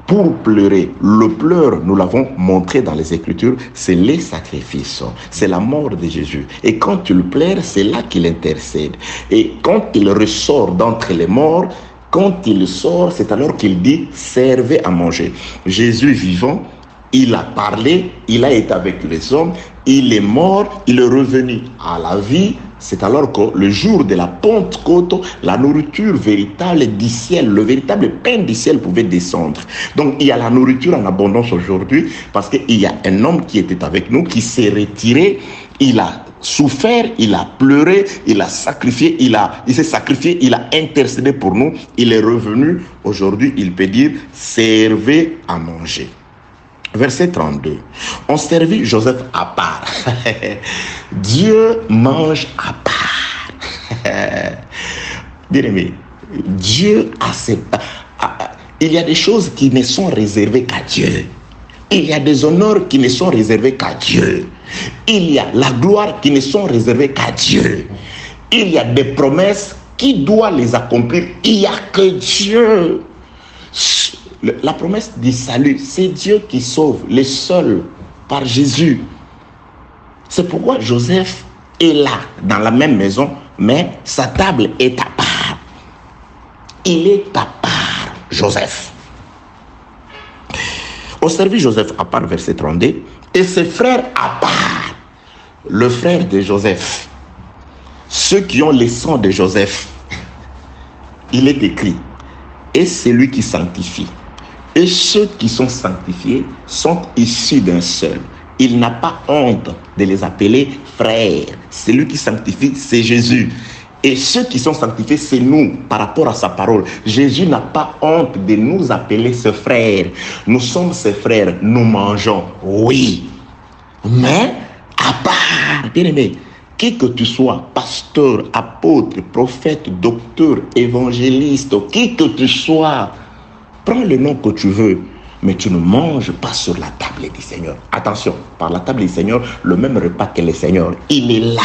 pour pleurer. Le pleur, nous l'avons montré dans les Écritures, c'est les sacrifices. C'est la mort de Jésus. Et quand il pleure, c'est là qu'il intercède. Et quand il ressort d'entre les morts, quand il sort, c'est alors qu'il dit, servez à manger. Jésus vivant, il a parlé, il a été avec les hommes, il est mort, il est revenu à la vie. C'est alors que le jour de la Pentecôte, la nourriture véritable du ciel, le véritable pain du ciel pouvait descendre. Donc il y a la nourriture en abondance aujourd'hui parce qu'il y a un homme qui était avec nous, qui s'est retiré, il a souffert, il a pleuré, il a sacrifié, il s'est sacrifié, il a intercédé pour nous, il est revenu. Aujourd'hui, il peut dire, servez à manger. Verset 32. On servit Joseph à part. Dieu mange à part. Bien aimé, Dieu a ses... Il y a des choses qui ne sont réservées qu'à Dieu. Il y a des honneurs qui ne sont réservés qu'à Dieu. Il y a la gloire qui ne sont réservées qu'à Dieu. Il y a des promesses qui doivent les accomplir. Il n'y a que Dieu. La promesse du salut, c'est Dieu qui sauve les seuls par Jésus. C'est pourquoi Joseph est là, dans la même maison, mais sa table est à part. Il est à part, Joseph. On servit Joseph à part, verset 32, et ses frères à part. Le frère de Joseph, ceux qui ont le sang de Joseph, il est écrit, et c'est lui qui sanctifie. Et ceux qui sont sanctifiés sont issus d'un seul. Il n'a pas honte de les appeler frères. Celui qui sanctifie, c'est Jésus. Et ceux qui sont sanctifiés, c'est nous, par rapport à sa parole. Jésus n'a pas honte de nous appeler ses frères. Nous sommes ses frères, nous mangeons, oui. Mais, à part, bien aimé, qui que tu sois, pasteur, apôtre, prophète, docteur, évangéliste, qui que tu sois, prends le nom que tu veux, mais tu ne manges pas sur la table du Seigneur. Attention, par la table du Seigneur, le même repas que le Seigneur, il est là.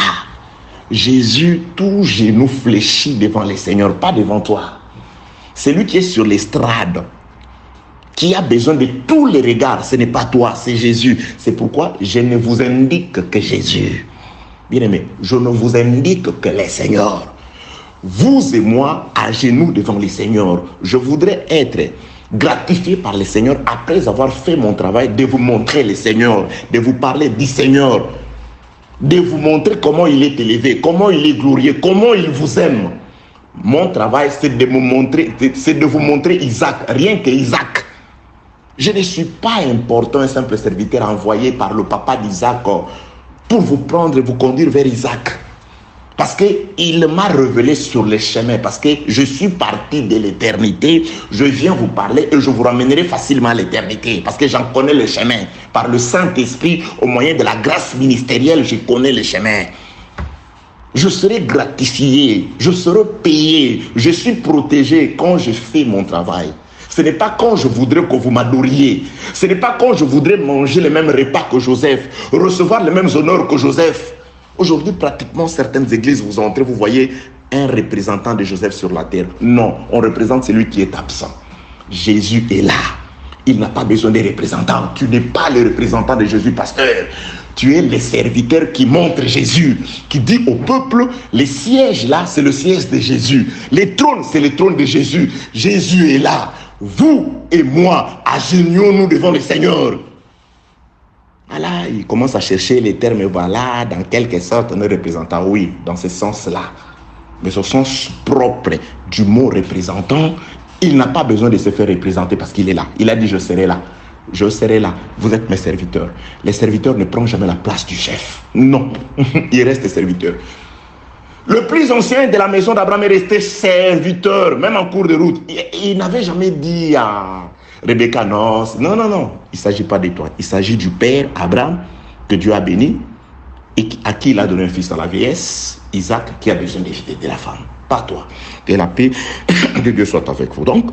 Jésus, tout genou fléchi devant le Seigneur, pas devant toi. C'est lui qui est sur l'estrade, qui a besoin de tous les regards. Ce n'est pas toi, c'est Jésus. C'est pourquoi je ne vous indique que Jésus. Bien-aimé, je ne vous indique que le Seigneur. Vous et moi, à genoux devant le Seigneur, je voudrais être gratifié par le Seigneur après avoir fait mon travail, de vous montrer le Seigneur, de vous parler du Seigneur, de vous montrer comment il est élevé, comment il est glorieux, comment il vous aime. Mon travail, c'est de vous montrer Isaac, rien que Isaac. Je ne suis pas important, un simple serviteur envoyé par le papa d'Isaac pour vous prendre et vous conduire vers Isaac. Parce qu'il m'a révélé sur le chemin, parce que je suis parti de l'éternité, je viens vous parler et je vous ramènerai facilement à l'éternité, parce que j'en connais le chemin. Par le Saint-Esprit, au moyen de la grâce ministérielle, je connais le chemin. Je serai gratifié, je serai payé, je suis protégé quand je fais mon travail. Ce n'est pas quand je voudrais que vous m'adoriez. Ce n'est pas quand je voudrais manger le même repas que Joseph, recevoir les mêmes honneurs que Joseph. Aujourd'hui, pratiquement, certaines églises, vous entrez, vous voyez un représentant de Joseph sur la terre. Non, on représente celui qui est absent. Jésus est là. Il n'a pas besoin de représentants. Tu n'es pas le représentant de Jésus, pasteur. Tu es le serviteur qui montre Jésus, qui dit au peuple, le siège là, c'est le siège de Jésus. Le trône, c'est le trône de Jésus. Jésus est là. Vous et moi, agenouillons-nous devant le Seigneur. Voilà, il commence à chercher les termes, voilà, dans quelque sorte, un représentant, oui, dans ce sens-là. Mais au sens propre du mot représentant, il n'a pas besoin de se faire représenter parce qu'il est là. Il a dit, je serai là. Je serai là. Vous êtes mes serviteurs. Les serviteurs ne prennent jamais la place du chef. Non, il reste serviteur. Le plus ancien de la maison d'Abraham est resté serviteur, même en cours de route. Il n'avait jamais dit à Rebecca, non, non, non, non. Il ne s'agit pas de toi. Il s'agit du père Abraham, que Dieu a béni, et à qui il a donné un fils dans la vieillesse, Isaac, qui a besoin de la femme. Pas toi. Que la paix de Dieu soit avec vous. Donc,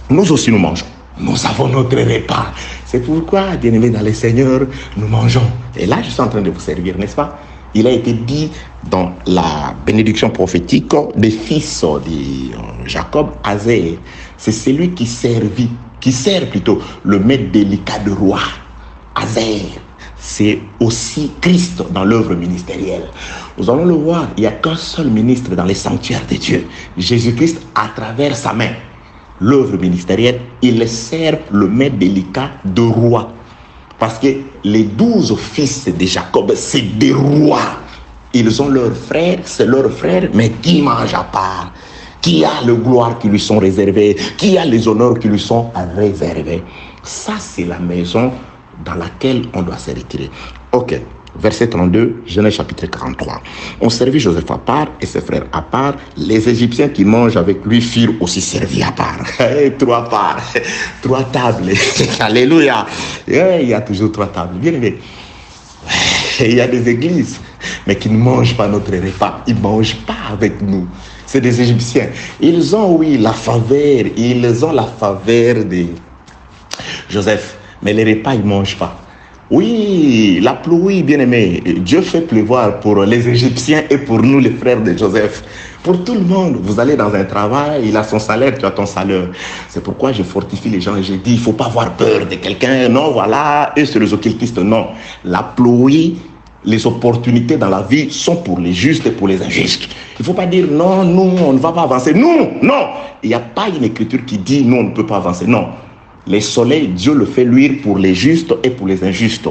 nous aussi nous mangeons. Nous avons notre repas. C'est pourquoi, bien-aimés dans le Seigneur, nous mangeons. Et là, je suis en train de vous servir, n'est-ce pas? Il a été dit dans la bénédiction prophétique des fils de Jacob, Azer. C'est celui qui sert plutôt le maître délicat de roi. Azer, c'est aussi Christ dans l'œuvre ministérielle. Nous allons le voir, il n'y a qu'un seul ministre dans les sanctuaires de Dieu. Jésus-Christ, à travers sa main, l'œuvre ministérielle, il sert le maître délicat de roi. Parce que les 12 fils de Jacob, c'est des rois. Ils ont leurs frères, c'est leurs frères, mais qui mange à part? Qui a les gloires qui lui sont réservées? Qui a les honneurs qui lui sont réservés? Ça, c'est la maison dans laquelle on doit se retirer. Ok, verset 32, Genèse chapitre 43. On servit Joseph à part et ses frères à part. Les Égyptiens qui mangent avec lui furent aussi servis à part. 3 parts, 3 tables. Alléluia. Il y a toujours 3 tables. Bien aimé. Il y a des églises, mais qui ne mangent pas notre repas. Ils ne mangent pas avec nous. C'est des Égyptiens. Ils ont, oui, la faveur. Ils ont la faveur de Joseph. Mais les repas, ils ne mangent pas. Oui, la pluie, bien aimé. Dieu fait pleuvoir pour les Égyptiens et pour nous, les frères de Joseph. Pour tout le monde, vous allez dans un travail, il a son salaire, tu as ton salaire. C'est pourquoi je fortifie les gens et je dis, il ne faut pas avoir peur de quelqu'un. Non, voilà, eux, c'est les occultistes. Non, la pluie, les opportunités dans la vie sont pour les justes et pour les injustes. Il ne faut pas dire, non, nous, on ne va pas avancer. Non, non, il n'y a pas une écriture qui dit, non, on ne peut pas avancer. Non. Les soleils, Dieu le fait luire pour les justes et pour les injustes.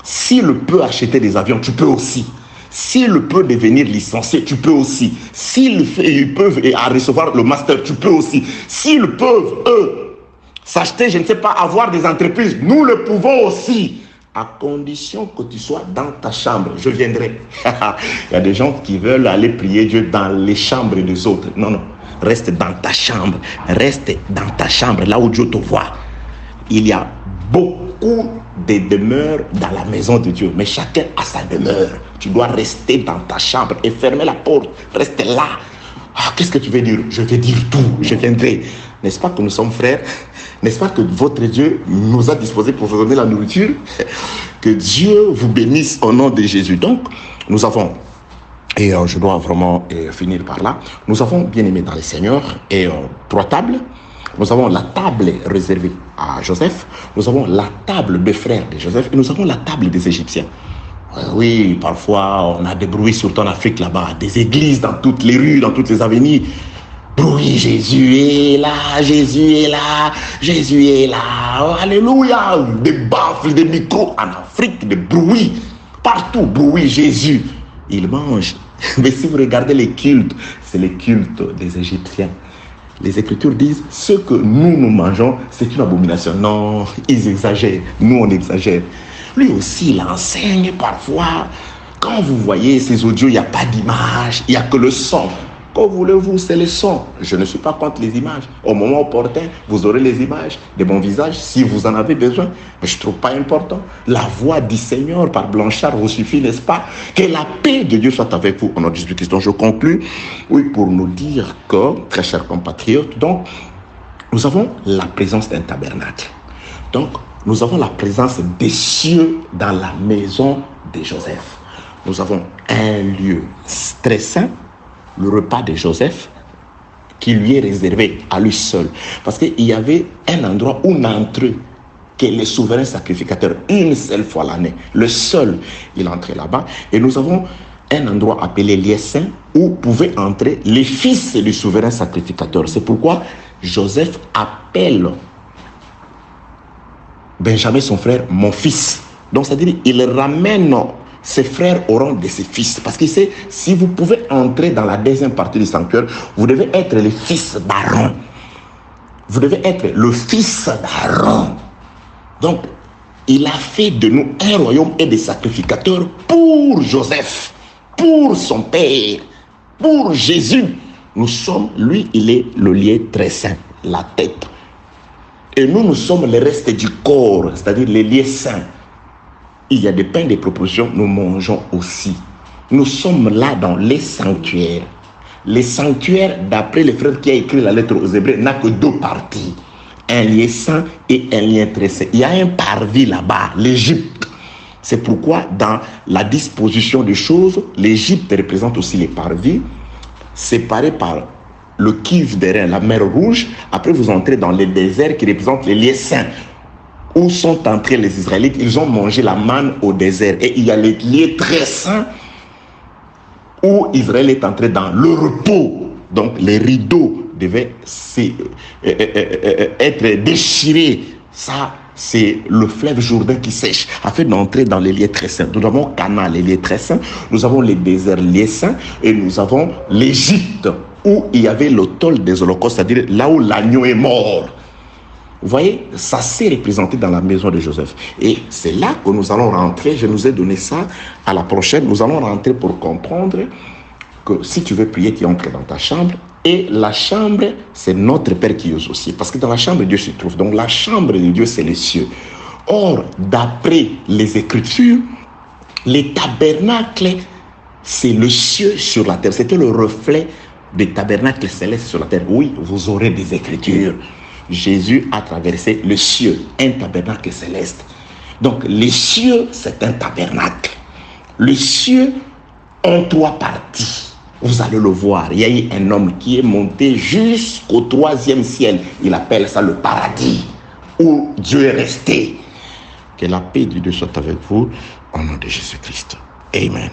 S'il peut acheter des avions, tu peux aussi. S'il peut devenir licencié, tu peux aussi. S'ils peuvent recevoir le master, tu peux aussi. S'ils peuvent, eux, s'acheter, je ne sais pas, avoir des entreprises, nous le pouvons aussi. À condition que tu sois dans ta chambre. Je viendrai. Il y a des gens qui veulent aller prier Dieu dans les chambres des autres. Non, non. Reste dans ta chambre. Reste dans ta chambre, là où Dieu te voit. Il y a beaucoup de demeures dans la maison de Dieu, mais chacun a sa demeure. Tu dois rester dans ta chambre et fermer la porte. Reste là. Ah, qu'est-ce que tu veux dire? Je vais dire tout. Je viendrai. N'est-ce pas que nous sommes frères? N'est-ce pas que votre Dieu nous a disposé pour vous donner la nourriture? Que Dieu vous bénisse au nom de Jésus. Donc, nous avons, et je dois vraiment finir par là, nous avons bien aimé dans le Seigneur et 3 tables. Nous avons la table réservée à Joseph, nous avons la table des frères de Joseph et nous avons la table des Égyptiens. Oui, parfois on a des bruits, surtout en Afrique là-bas, des églises dans toutes les rues, dans toutes les avenues. Bruit, Jésus est là, Jésus est là, Jésus est là, oh, alléluia, des baffles, des micros en Afrique, des bruits, partout, bruit, Jésus. Il mange. Mais si vous regardez les cultes, c'est les cultes des Égyptiens. Les Écritures disent, ce que nous mangeons, c'est une abomination. Non, ils exagèrent. Nous, on exagère. Lui aussi, il enseigne parfois. Quand vous voyez ces audios, il n'y a pas d'image, il n'y a que le son. Quand voulez-vous, c'est le son. Je ne suis pas contre les images. Au moment opportun, vous aurez les images de mon visage si vous en avez besoin. Mais je ne trouve pas important. La voix du Seigneur par Blanchard vous suffit, n'est-ce pas? Que la paix de Dieu soit avec vous. On a 18 questions. Je conclus. Oui, pour nous dire que, très chers compatriotes, donc, nous avons la présence d'un tabernacle. Donc, nous avons la présence des cieux dans la maison de Joseph. Nous avons un lieu très saint, le repas de Joseph, qui lui est réservé à lui seul. Parce qu'il y avait un endroit où n'entrait que les souverains sacrificateurs, une seule fois l'année. Le seul, il entrait là-bas. Et nous avons un endroit appelé lieu saint où pouvaient entrer les fils du souverain sacrificateur. C'est pourquoi Joseph appelle Benjamin, son frère, mon fils. Donc, c'est-à-dire, il ramène ses frères au rang de ses fils. Parce qu'il sait, si vous pouvez entrer dans la deuxième partie du sanctuaire, vous devez être le fils d'Aaron. Vous devez être le fils d'Aaron. Donc, il a fait de nous un royaume et des sacrificateurs pour Joseph, pour son père, pour Jésus. Nous sommes, lui, il est le lieu très saint, la tête. Et nous, nous sommes le reste du corps, c'est-à-dire les lieux saints. Il y a des pains, des propositions, nous mangeons aussi. Nous sommes là dans les sanctuaires. Les sanctuaires, d'après le frère qui a écrit la lettre aux Hébreux, n'a que 2 parties. Un lieu saint et un lieu très saint. Il y a un parvis là-bas, l'Égypte. C'est pourquoi dans la disposition des choses, l'Égypte représente aussi les parvis, séparés par le Kiv derrière la mer Rouge. Après, vous entrez dans le désert qui représente les lieux saints. Où sont entrés les Israélites? Ils ont mangé la manne au désert. Et il y a les lieux très saints où Israël est entré dans le repos. Donc les rideaux devaient être déchirés. Ça, c'est le fleuve Jourdain qui sèche afin d'entrer dans les lieux très saints. Nous avons Canaan, les lieux très saints. Nous avons les déserts, les lieux saints. Et nous avons l'Égypte où il y avait l'autel des holocaustes, c'est-à-dire là où l'agneau est mort. Vous voyez, ça s'est représenté dans la maison de Joseph. Et c'est là que nous allons rentrer. Je nous ai donné ça à la prochaine. Nous allons rentrer pour comprendre que si tu veux prier, tu entres dans ta chambre. Et la chambre, c'est notre Père qui est aux cieux. Parce que dans la chambre, Dieu se trouve. Donc la chambre de Dieu, c'est les cieux. Or, d'après les Écritures, les tabernacles, c'est le ciel sur la terre. C'était le reflet des tabernacles célestes sur la terre. Oui, vous aurez des écritures. Jésus a traversé le ciel, un tabernacle céleste. Donc, les cieux, c'est un tabernacle. Les cieux ont 3 parties. Vous allez le voir. Il y a eu un homme qui est monté jusqu'au 3e ciel. Il appelle ça le paradis, où Dieu est resté. Que la paix de Dieu soit avec vous, au nom de Jésus-Christ. Amen.